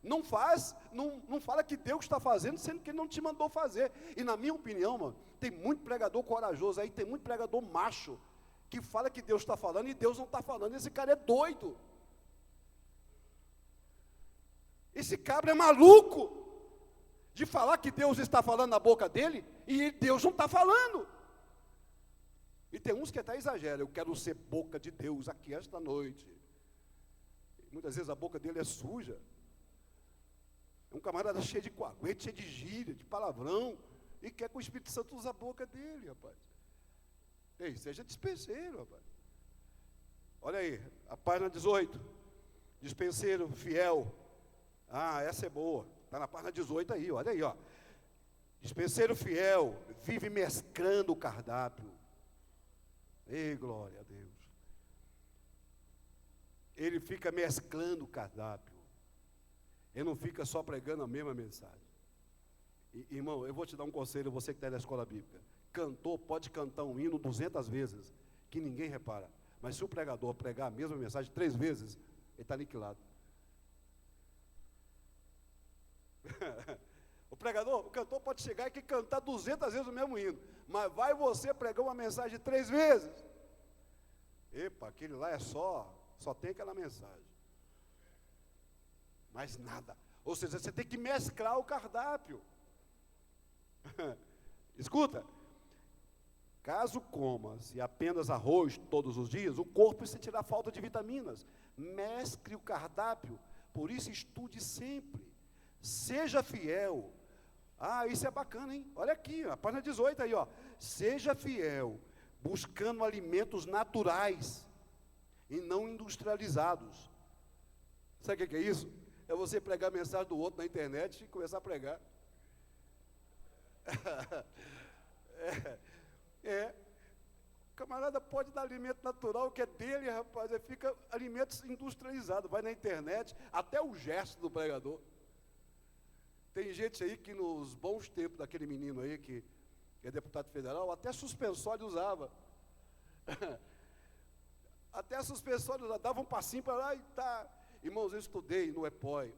Não faz, não fala que Deus está fazendo, sendo que Ele não te mandou fazer. E na minha opinião, mano, tem muito pregador corajoso aí, tem muito pregador macho, que fala que Deus está falando e Deus não está falando. Esse cara é doido. Esse cabra é maluco de falar que Deus está falando na boca dele e Deus não está falando. E tem uns que até exageram. Eu quero ser boca de Deus aqui esta noite. Muitas vezes a boca dele é suja. É um camarada cheio de coaguete, cheio de gíria, de palavrão, e quer que o Espírito Santo use a boca dele, rapaz. Ei, seja dispenseiro, rapaz. Olha aí, a página 18. Dispenseiro fiel. Ah, essa é boa. Está na página 18 aí, olha aí, ó. Dispenseiro fiel, vive mesclando o cardápio. Ei, glória a Deus. Ele fica mesclando o cardápio. Ele não fica só pregando a mesma mensagem. Irmão, eu vou te dar um conselho, você que está na escola bíblica. Cantor pode cantar um hino 200 vezes, que ninguém repara. Mas se o pregador pregar a mesma mensagem 3 vezes, ele está aniquilado. O cantor pode chegar e cantar 200 vezes o mesmo hino. Mas vai você pregar uma mensagem 3 vezes. Epa, aquele lá é só tem aquela mensagem. Mais nada. Ou seja, você tem que mesclar o cardápio. Escuta, caso coma-se apenas arroz todos os dias, o corpo sentirá falta de vitaminas. Mescle o cardápio, por isso estude sempre. Seja fiel. Ah, isso é bacana, hein? Olha aqui, a página 18 aí, ó. Seja fiel, buscando alimentos naturais e não industrializados. Sabe o que é isso? É você pregar a mensagem do outro na internet e começar a pregar. O camarada pode dar alimento natural, que é dele, rapaz, aí fica alimentos industrializados, vai na internet, até o gesto do pregador. Tem gente aí que nos bons tempos daquele menino aí, que é deputado federal, até suspensório usava. Até suspensório usava, dava um passinho para lá e tá. Irmãos, eu estudei no EPOI,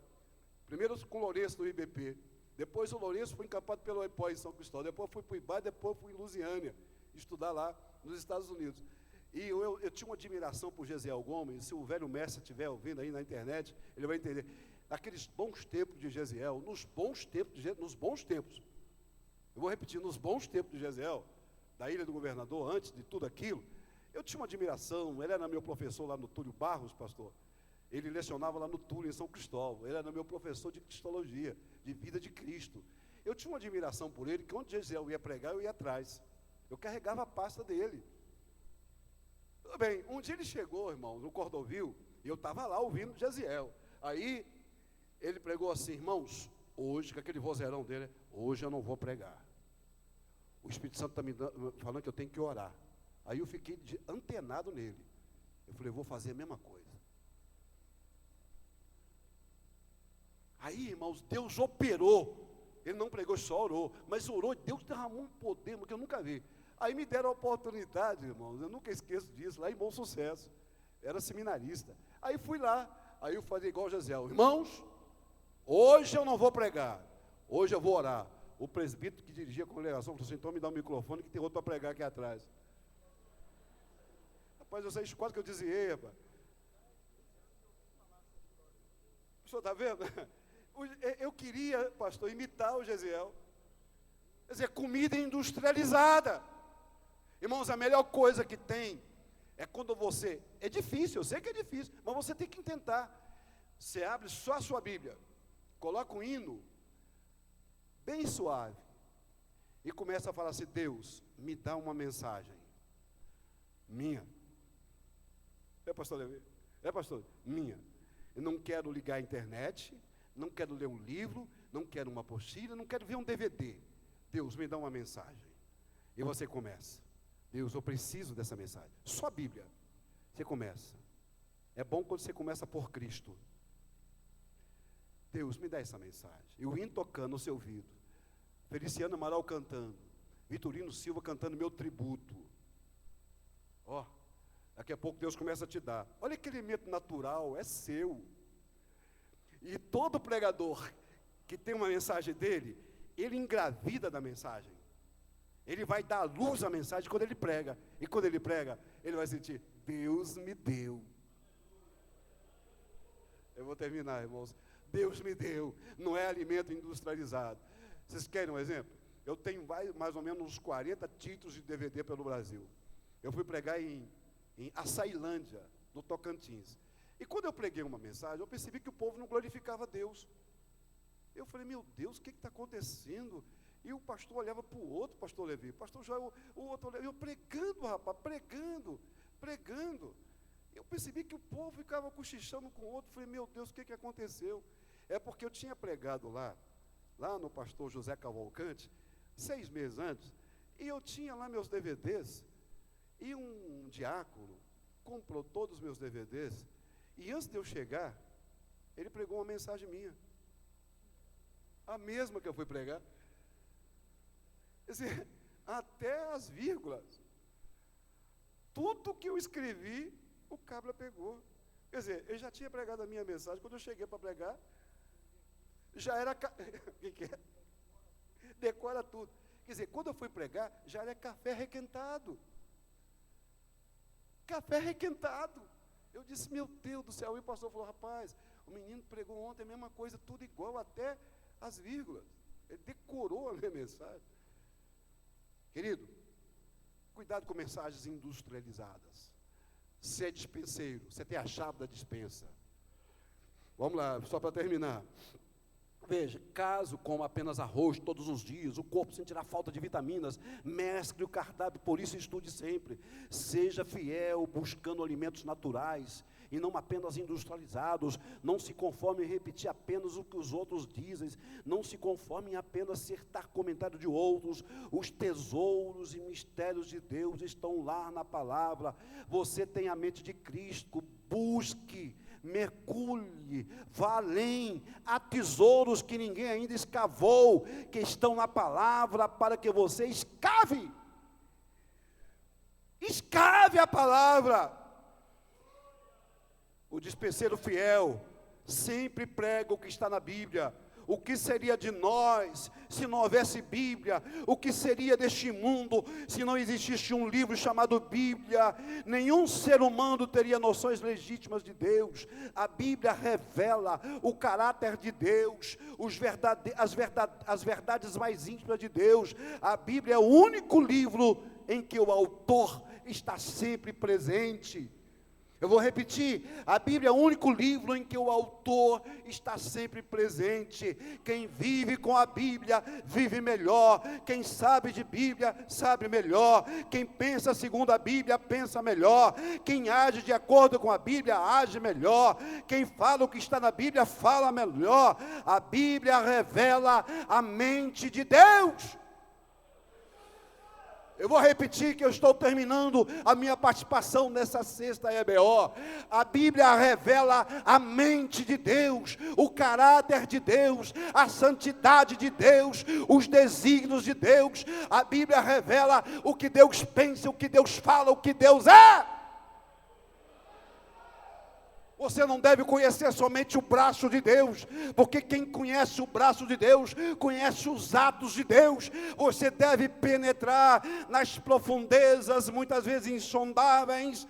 primeiro com o Lourenço no IBP, depois o Lourenço foi encampado pelo EPOI em São Cristóvão, depois fui para o IBA, depois fui em Lusiânia, estudar lá nos Estados Unidos. E eu tinha uma admiração por Gesiel Gomes, se o velho mestre estiver ouvindo aí na internet, ele vai entender. Naqueles bons tempos de Gesiel, nos bons tempos, eu vou repetir, nos bons tempos de Gesiel, da Ilha do Governador, antes de tudo aquilo, eu tinha uma admiração, ele era meu professor lá no Túlio Barros, pastor. Ele lecionava lá no Túlio, em São Cristóvão. Ele era meu professor de cristologia, de vida de Cristo. Eu tinha uma admiração por ele, que onde Gesiel ia pregar, eu ia atrás. Eu carregava a pasta dele. Tudo bem, um dia ele chegou, irmão, no Cordovil, e eu estava lá ouvindo Gesiel. Aí, ele pregou assim, irmãos, hoje, com aquele vozeirão dele, hoje eu não vou pregar. O Espírito Santo está me falando que eu tenho que orar. Aí eu fiquei antenado nele. Eu falei, eu vou fazer a mesma coisa. Aí, irmãos, Deus operou. Ele não pregou, só orou. Mas orou, Deus derramou um poder que eu nunca vi. Aí me deram a oportunidade, irmãos, eu nunca esqueço disso, lá em Bom Sucesso. era seminarista. Aí fui lá, aí eu falei igual o Gesiel: irmãos, hoje eu não vou pregar, hoje eu vou orar. O presbítero que dirigia a congregação falou assim: então me dá um microfone que tem outro para pregar aqui atrás. Rapaz, eu saí quase que eu desviei, rapaz. O senhor está vendo? Eu queria, pastor, imitar o Gesiel. Quer dizer, comida industrializada. Irmãos, a melhor coisa que tem é quando você... É difícil, eu sei que é difícil, mas você tem que tentar. Você abre só a sua Bíblia, coloca um hino bem suave e começa a falar assim: Deus, me dá uma mensagem minha. É, pastor Levi? É, pastor? Minha. Eu não quero ligar a internet, não quero ler um livro, não quero uma apostila, não quero ver um DVD. Deus, me dá uma mensagem. E você começa: Deus, eu preciso dessa mensagem. Só a Bíblia. Você começa. É bom quando você começa por Cristo. Deus, me dá essa mensagem. E o hino tocando no seu ouvido. Feliciano Amaral cantando. Vitorino Silva cantando meu tributo. Ó, daqui a pouco Deus começa a te dar. Olha que elemento natural, é seu. E todo pregador que tem uma mensagem dele, ele engravida da mensagem. Ele vai dar à luz à mensagem quando ele prega. E quando ele prega, ele vai sentir: Deus me deu. Eu vou terminar, irmãos. Deus me deu. Não é alimento industrializado. Vocês querem um exemplo? Eu tenho mais ou menos uns 40 títulos de DVD pelo Brasil. Eu fui pregar em Açailândia, no Tocantins. E quando eu preguei uma mensagem, eu percebi que o povo não glorificava Deus. Eu falei: meu Deus, o que está acontecendo? E o pastor olhava para o outro, pastor Levi, pastor Joel, o outro olhava, eu pregando, rapaz, pregando. Eu percebi que o povo ficava cochichando com o outro. Falei: meu Deus, o que aconteceu? É porque eu tinha pregado lá no pastor José Cavalcante, 6 meses antes, e eu tinha lá meus DVDs, e um diácono comprou todos os meus DVDs, e antes de eu chegar, ele pregou uma mensagem minha, a mesma que eu fui pregar. Quer dizer, até as vírgulas, tudo que eu escrevi, o cabra pegou. Quer dizer, eu já tinha pregado a minha mensagem, quando eu cheguei para pregar, já era... O que é? Decora tudo. Quer dizer, quando eu fui pregar, já era café requentado. Café requentado. Eu disse: meu Deus do céu. E o pastor falou: rapaz, o menino pregou ontem a mesma coisa, tudo igual, até as vírgulas. Ele decorou a minha mensagem. Querido, cuidado com mensagens industrializadas. Você é dispenseiro, você tem a chave da dispensa. Vamos lá, só para terminar. Veja, caso coma apenas arroz todos os dias, o corpo sentirá falta de vitaminas. Mescle o cardápio, por isso estude sempre. Seja fiel, buscando alimentos naturais e não apenas industrializados. Não se conforme em repetir apenas o que os outros dizem. Não se conforme em apenas acertar comentário de outros. Os tesouros e mistérios de Deus estão lá na palavra. Você tem a mente de Cristo, busque, mergulhe, vá além. Há tesouros que ninguém ainda escavou, que estão na palavra, para que você escave a palavra. O dispenseiro fiel sempre prega o que está na Bíblia. O que seria de nós se não houvesse Bíblia? O que seria deste mundo se não existisse um livro chamado Bíblia? Nenhum ser humano teria noções legítimas de Deus. A Bíblia revela o caráter de Deus, as verdades mais íntimas de Deus. A Bíblia é o único livro em que o autor está sempre presente. Eu vou repetir: a Bíblia é o único livro em que o autor está sempre presente. Quem vive com a Bíblia, vive melhor. Quem sabe de Bíblia, sabe melhor. Quem pensa segundo a Bíblia, pensa melhor. Quem age de acordo com a Bíblia, age melhor. Quem fala o que está na Bíblia, fala melhor. A Bíblia revela a mente de Deus. Eu vou repetir que eu estou terminando a minha participação nessa sexta EBO. A Bíblia revela a mente de Deus, o caráter de Deus, a santidade de Deus, os desígnios de Deus. A Bíblia revela o que Deus pensa, o que Deus fala, o que Deus é. Você não deve conhecer somente o braço de Deus, porque quem conhece o braço de Deus, conhece os atos de Deus. Você deve penetrar nas profundezas, muitas vezes insondáveis,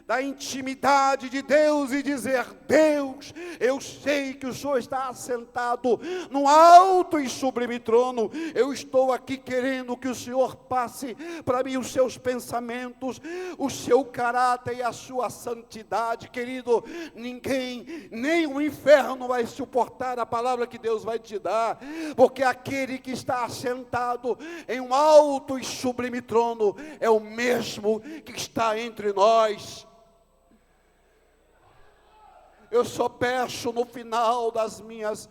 da intimidade de Deus e dizer: Deus, eu sei que o Senhor está assentado no alto e sublime trono. Eu estou aqui querendo que o Senhor passe para mim os seus pensamentos, o seu caráter e a sua santidade. Querido, ninguém, nem o inferno vai suportar a palavra que Deus vai te dar, porque aquele que está assentado em um alto e sublime trono é o mesmo que está entre nós. Eu só peço no final das minhas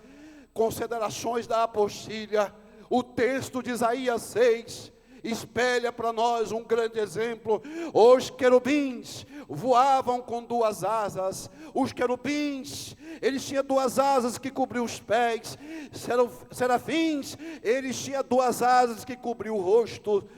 considerações da apostila, o texto de Isaías 6, espelha para nós um grande exemplo. Os querubins voavam com duas asas. Os querubins, eles tinham duas asas que cobriam os pés. Serafins, eles tinham duas asas que cobriam o rosto.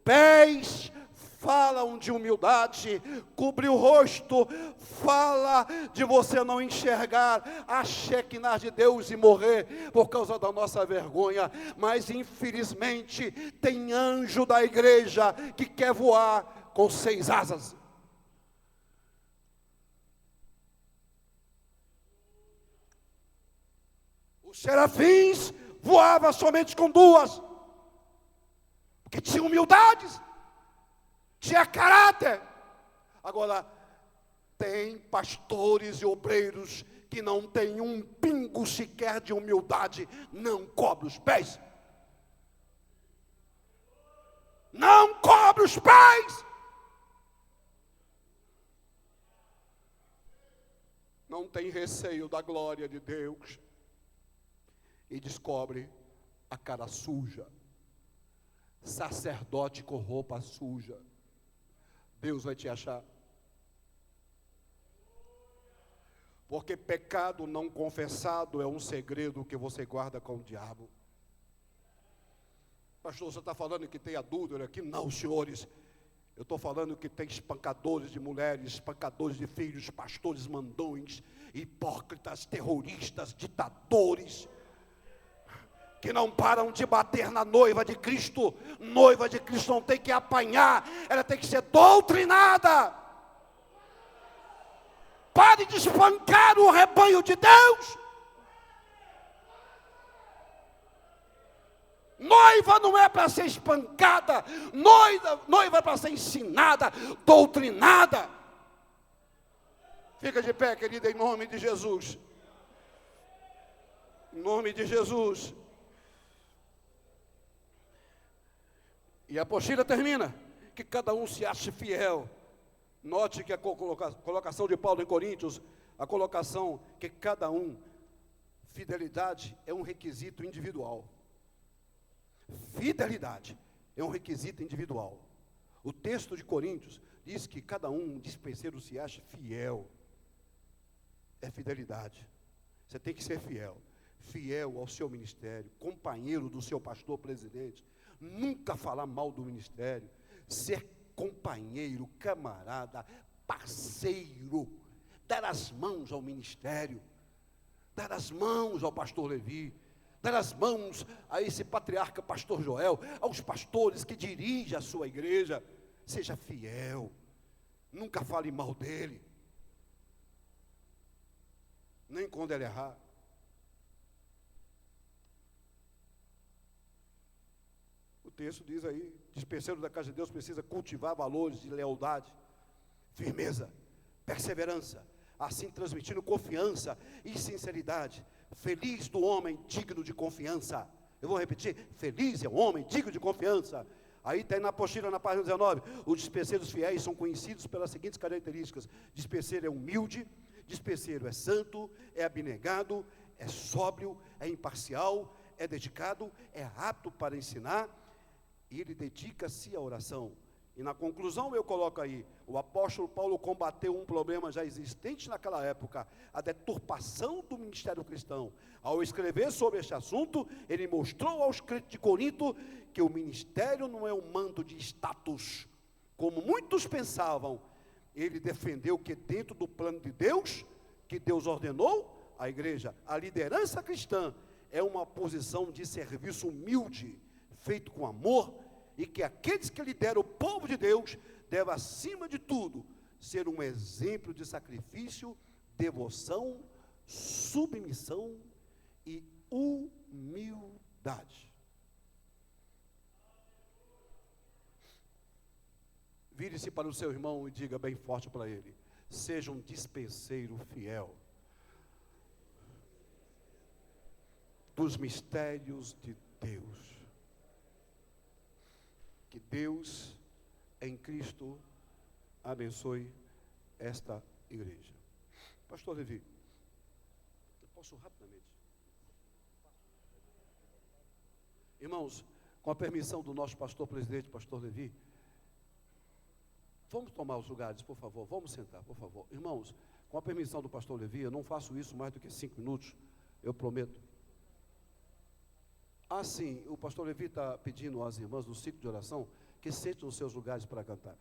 Pés falam de humildade, cobrir o rosto fala de você não enxergar a Shekinah de Deus e morrer por causa da nossa vergonha. Mas infelizmente tem anjo da igreja que quer voar com 6 asas. Os serafins voavam somente com 2, porque tinham humildades, tinha caráter. Agora, tem pastores e obreiros que não têm um pingo sequer de humildade, não cobre os pés. Não cobre os pés. Não tem receio da glória de Deus. E descobre a cara suja. Sacerdote com roupa suja. Deus vai te achar. Porque pecado não confessado é um segredo que você guarda com o diabo. Pastor, você está falando que tem adúltero aqui? Não, senhores. Eu estou falando que tem espancadores de mulheres, espancadores de filhos, pastores mandões, hipócritas, terroristas, ditadores, que não param de bater na noiva de Cristo. Noiva de Cristo não tem que apanhar, ela tem que ser doutrinada. Pare de espancar o rebanho de Deus. Noiva não é para ser espancada, noiva é para ser ensinada, doutrinada. Fica de pé, querida, em nome de Jesus. Em nome de Jesus. E a apostila termina, que cada um se ache fiel. Note que a colocação de Paulo em Coríntios, a colocação que cada um, fidelidade é um requisito individual. Fidelidade é um requisito individual. O texto de Coríntios diz que cada um dispenseiro se acha fiel. É fidelidade. Você tem que ser fiel. Fiel ao seu ministério, companheiro do seu pastor presidente. Nunca falar mal do ministério, ser companheiro, camarada, parceiro, dar as mãos ao ministério, dar as mãos ao pastor Levi, dar as mãos a esse patriarca pastor Joel, aos pastores que dirigem a sua igreja. Seja fiel, nunca fale mal dele, nem quando ele errar. O texto diz aí, dispenseiro da casa de Deus precisa cultivar valores de lealdade, firmeza, perseverança, assim transmitindo confiança e sinceridade. Feliz do homem digno de confiança. Eu vou repetir, feliz é o homem digno de confiança. Aí tem na apostila, na página 19, os dispenseiros fiéis são conhecidos pelas seguintes características: dispenseiro é humilde, dispenseiro é santo, é abnegado, é sóbrio, é imparcial, é dedicado, é apto para ensinar, e ele dedica-se à oração. E na conclusão eu coloco aí, o apóstolo Paulo combateu um problema já existente naquela época, a deturpação do ministério cristão. Ao escrever sobre este assunto, ele mostrou aos crentes de Corinto que o ministério não é um manto de status, como muitos pensavam. Ele defendeu que dentro do plano de Deus, que Deus ordenou à igreja. A liderança cristã é uma posição de serviço humilde, feito com amor, e que aqueles que lideram o povo de Deus devem, acima de tudo, ser um exemplo de sacrifício, devoção, submissão e humildade. Vire-se para o seu irmão e diga bem forte para ele: seja um dispenseiro fiel dos mistérios de Deus. Que Deus, em Cristo, abençoe esta igreja. Pastor Levi, eu posso rapidamente? Irmãos, com a permissão do nosso pastor presidente, pastor Levi, vamos tomar os lugares, por favor, vamos sentar, por favor. Irmãos, com a permissão do pastor Levi, eu não faço isso mais do que 5 minutos, eu prometo. Ah, sim, o pastor Levi está pedindo às irmãs do ciclo de oração que sentem nos seus lugares para cantar.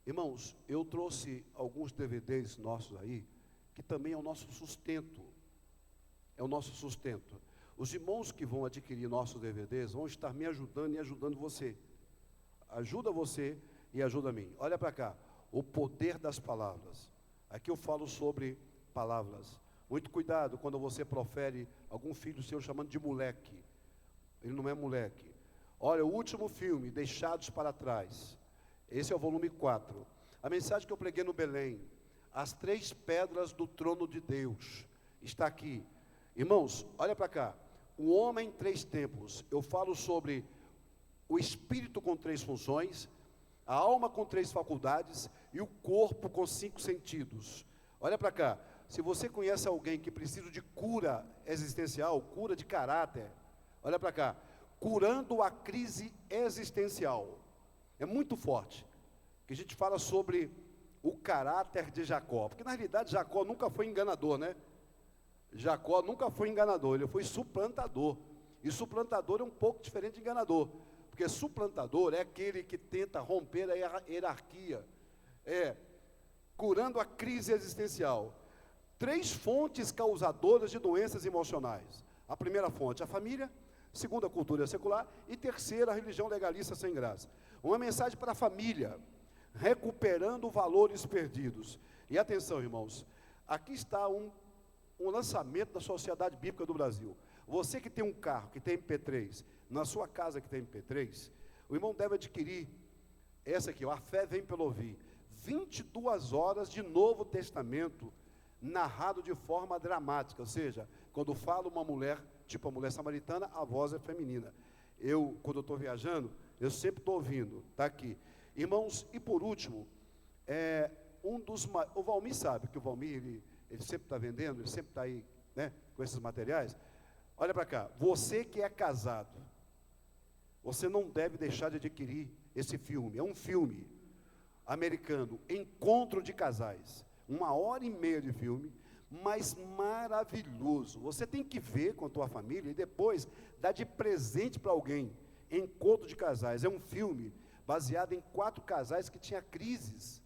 Irmãos, eu trouxe alguns DVDs nossos aí, que também é o nosso sustento. É o nosso sustento. Os irmãos que vão adquirir nossos DVDs vão estar me ajudando e ajudando você. Ajuda você e ajuda a mim. Olha para cá, o poder das palavras. Aqui eu falo sobre palavras. Muito cuidado quando você profere algum filho seu chamando de moleque. Ele não é moleque. Olha, o último filme, Deixados para Trás. Esse é o volume 4. A mensagem que eu preguei no Belém, as 3 pedras do trono de Deus, está aqui. Irmãos, olha para cá. O homem em 3 tempos. Eu falo sobre o espírito com 3 funções, a alma com 3 faculdades e o corpo com 5 sentidos. Olha para cá. Se você conhece alguém que precisa de cura existencial, cura de caráter, olha para cá. Curando a crise existencial. É muito forte. Que a gente fala sobre o caráter de Jacó. Porque na realidade Jacó nunca foi enganador, né? Jacó nunca foi enganador, ele foi suplantador. E suplantador é um pouco diferente de enganador. Porque suplantador é aquele que tenta romper a hierarquia. Curando a crise existencial. 3 fontes causadoras de doenças emocionais. A primeira fonte, a família. Segunda, a cultura secular. E terceira, a religião legalista sem graça. Uma mensagem para a família. Recuperando valores perdidos. E atenção, irmãos. Aqui está um lançamento da Sociedade Bíblica do Brasil. Você que tem um carro, que tem MP3, na sua casa que tem MP3, o irmão deve adquirir essa aqui, ó, A Fé Vem Pelo Ouvir. 22 horas de Novo Testamento, narrado de forma dramática. Ou seja, quando fala uma mulher, tipo a mulher samaritana, a voz é feminina. Quando eu estou viajando, eu sempre estou ouvindo, está aqui. Irmãos, e por último, o Valmir sabe que o Valmir, ele sempre está vendendo, ele sempre está aí, né, com esses materiais. Olha para cá, você que é casado, você não deve deixar de adquirir esse filme. É um filme americano, Encontro de Casais. 1h30 de filme, mas maravilhoso. Você tem que ver com a tua família e depois dar de presente para alguém. Encontro de Casais. É um filme baseado em 4 casais que tinham crises.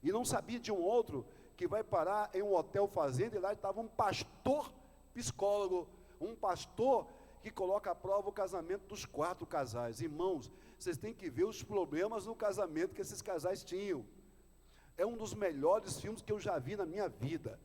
E não sabia de um outro que vai parar em um hotel fazenda e lá estava um pastor psicólogo, um pastor que coloca à prova o casamento dos 4 casais. Irmãos, vocês têm que ver os problemas no casamento que esses casais tinham. É um dos melhores filmes que eu já vi na minha vida.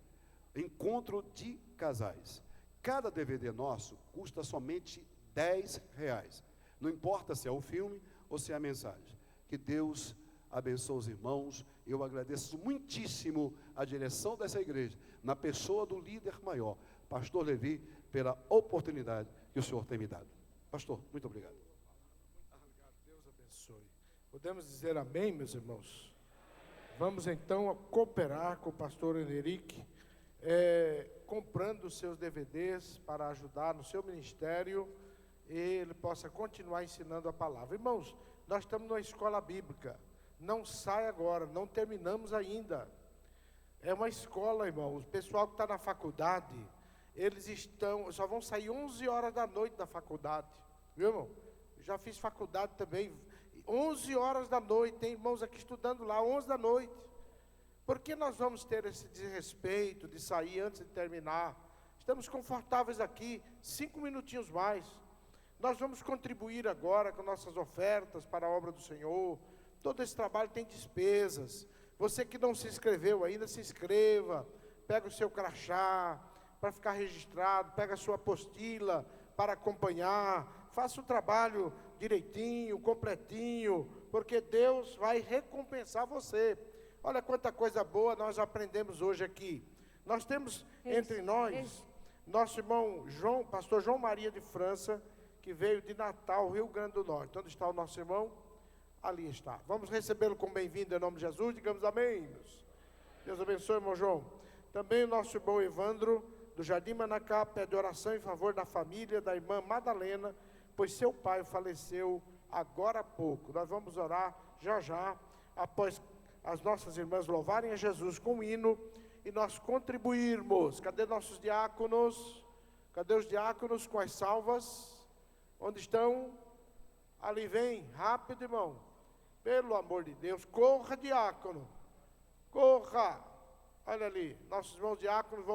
Encontro de Casais. Cada DVD nosso custa somente R$10. Não importa se é o filme ou se é a mensagem. Que Deus abençoe os irmãos. Eu agradeço muitíssimo a direção dessa igreja, na pessoa do líder maior, pastor Levi, pela oportunidade que o Senhor tem me dado. Pastor, muito obrigado. Deus abençoe. Podemos dizer amém, meus irmãos? Vamos então cooperar com o pastor Henrique, comprando os seus DVDs para ajudar no seu ministério e ele possa continuar ensinando a palavra. Irmãos, nós estamos numa escola bíblica. Não sai agora, não terminamos ainda. É uma escola, irmãos. O pessoal que está na faculdade, eles só vão sair 11 horas da noite da faculdade. Viu, irmão? Eu já fiz faculdade também. 11 horas da noite, tem irmãos aqui estudando lá, 11 da noite. Por que nós vamos ter esse desrespeito de sair antes de terminar? Estamos confortáveis aqui, 5 minutinhos mais. Nós vamos contribuir agora com nossas ofertas para a obra do Senhor. Todo esse trabalho tem despesas. Você que não se inscreveu ainda, se inscreva. Pega o seu crachá para ficar registrado, pega a sua apostila para acompanhar. Faça o trabalho direitinho, completinho, porque Deus vai recompensar você. Olha quanta coisa boa nós aprendemos hoje aqui. Nós temos entre nós, nosso irmão João, pastor João Maria de França, que veio de Natal, Rio Grande do Norte. Onde está o nosso irmão? Ali está. Vamos recebê-lo com bem-vindo em nome de Jesus. Digamos amém. Deus abençoe, irmão João. Também o nosso irmão Evandro, do Jardim Manacá, pede oração em favor da família da irmã Madalena, pois seu pai faleceu agora há pouco. Nós vamos orar já já, após as nossas irmãs louvarem a Jesus com um hino e nós contribuirmos. Cadê nossos diáconos? Cadê os diáconos com as salvas? Onde estão? Ali vem, rápido, irmão. Pelo amor de Deus, corra, diácono. Corra. Olha ali, nossos irmãos diáconos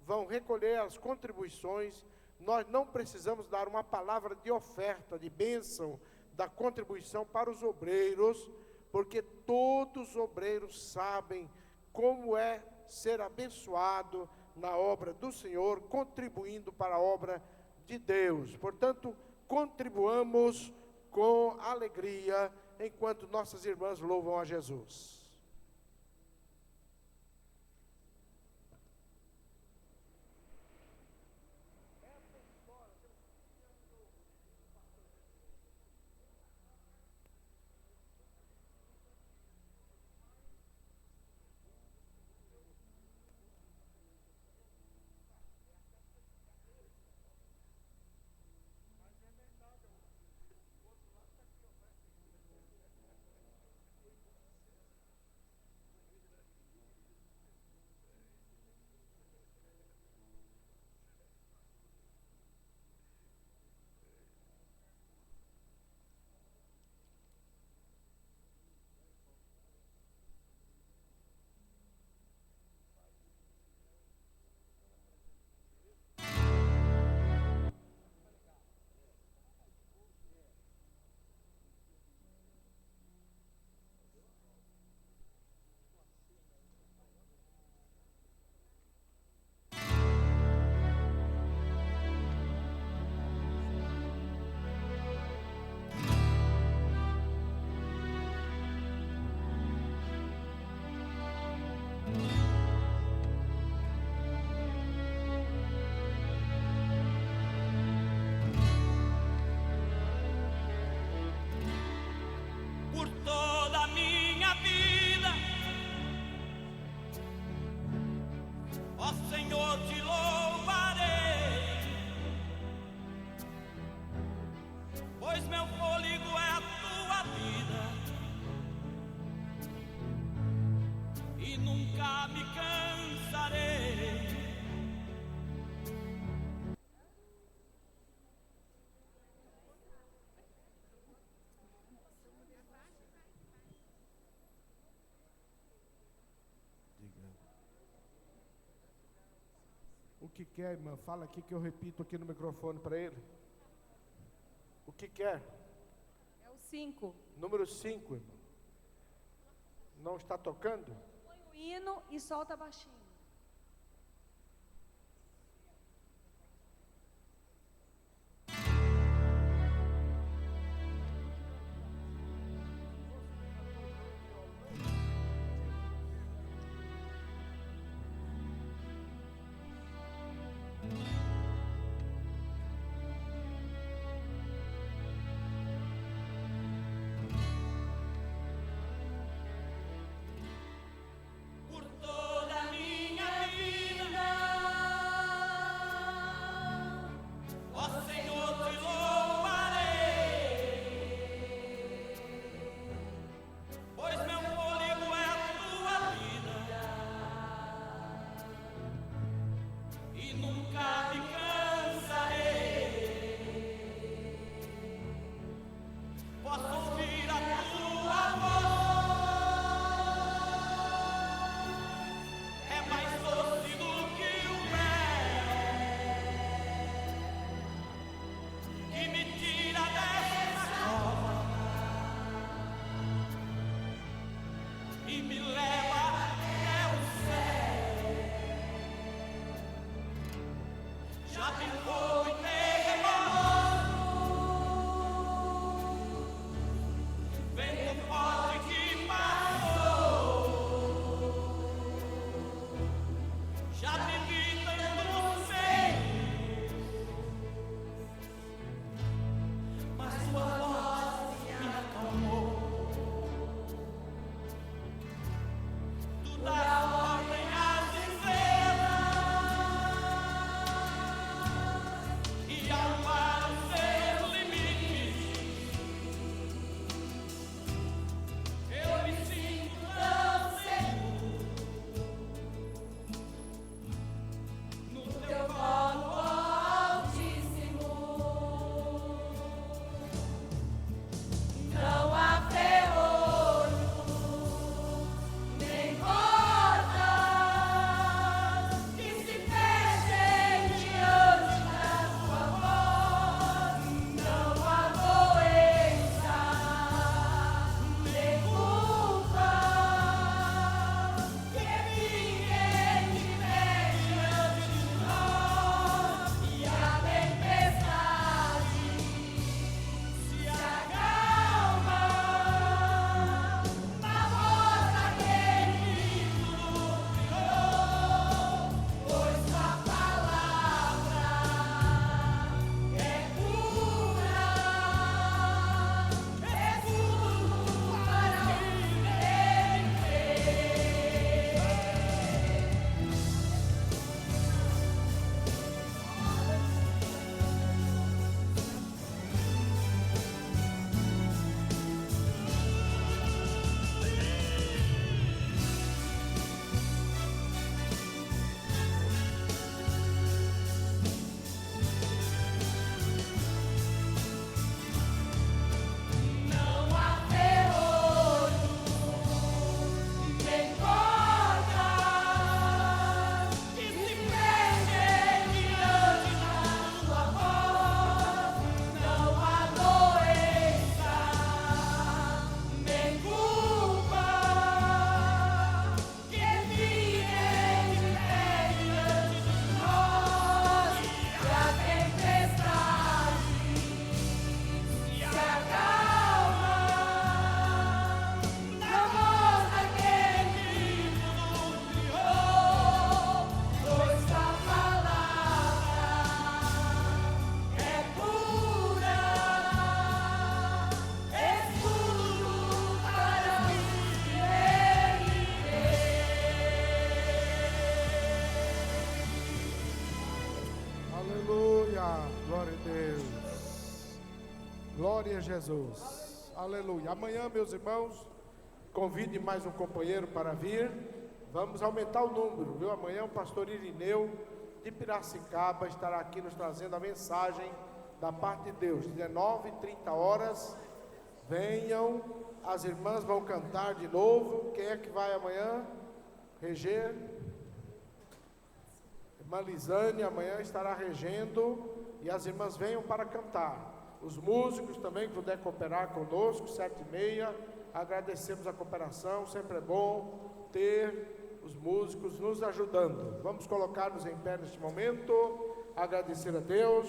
vão recolher as contribuições. Nós não precisamos dar uma palavra de oferta, de bênção, da contribuição para os obreiros, porque todos os obreiros sabem como é ser abençoado na obra do Senhor, contribuindo para a obra de Deus. Portanto, contribuamos com alegria, enquanto nossas irmãs louvam a Jesus. Por toda a minha vida, ó Senhor, te louvarei, pois meu fôlego é a tua vida e nunca me cansarei. O que quer, irmã? Fala aqui que eu repito aqui no microfone para ele. O que quer? É o 5. Número 5, irmão. Não está tocando? Põe o hino e solta baixinho. Por toda a minha Glória a Jesus. Aleluia. Amanhã, meus irmãos, convide mais um companheiro para vir. Vamos aumentar o número, viu? Amanhã o pastor Irineu de Piracicaba estará aqui nos trazendo a mensagem da parte de Deus. 19h30. Venham, as irmãs vão cantar de novo. Quem é que vai amanhã? Reger? Irmã Lisane amanhã estará regendo e as irmãs venham para cantar. Os músicos também que puder cooperar conosco, 7h30. Agradecemos a cooperação, sempre é bom ter os músicos nos ajudando. Vamos colocar-nos em pé neste momento, agradecer a Deus.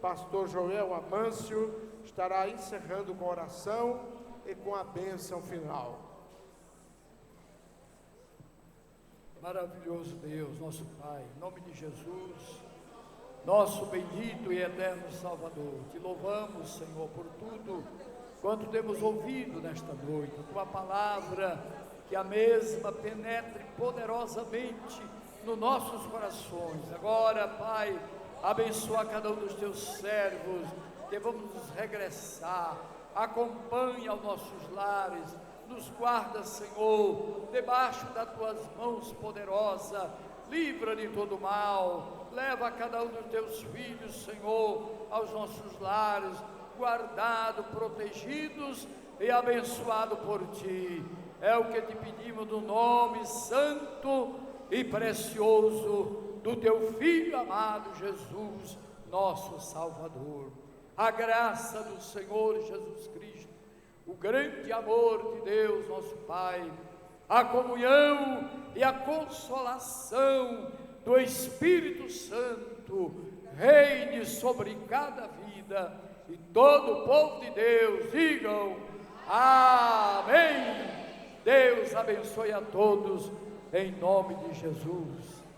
Pastor Joel Amâncio estará encerrando com oração e com a bênção final. Maravilhoso Deus, nosso Pai, em nome de Jesus, nosso bendito e eterno Salvador, te louvamos, Senhor, por tudo quanto temos ouvido nesta noite, a tua palavra, que a mesma penetre poderosamente nos nossos corações. Agora, Pai, abençoa cada um dos teus servos, que vamos nos regressar, acompanha os nossos lares, nos guarda, Senhor, debaixo das tuas mãos poderosas, livra de todo mal, leva cada um dos teus filhos, Senhor, aos nossos lares, guardado, protegidos e abençoado por ti. É o que te pedimos no nome santo e precioso do teu Filho amado Jesus, nosso Salvador. A graça do Senhor Jesus Cristo, o grande amor de Deus, nosso Pai, a comunhão e a consolação do Espírito Santo reine sobre cada vida, e todo o povo de Deus digam amém. Deus abençoe a todos em nome de Jesus.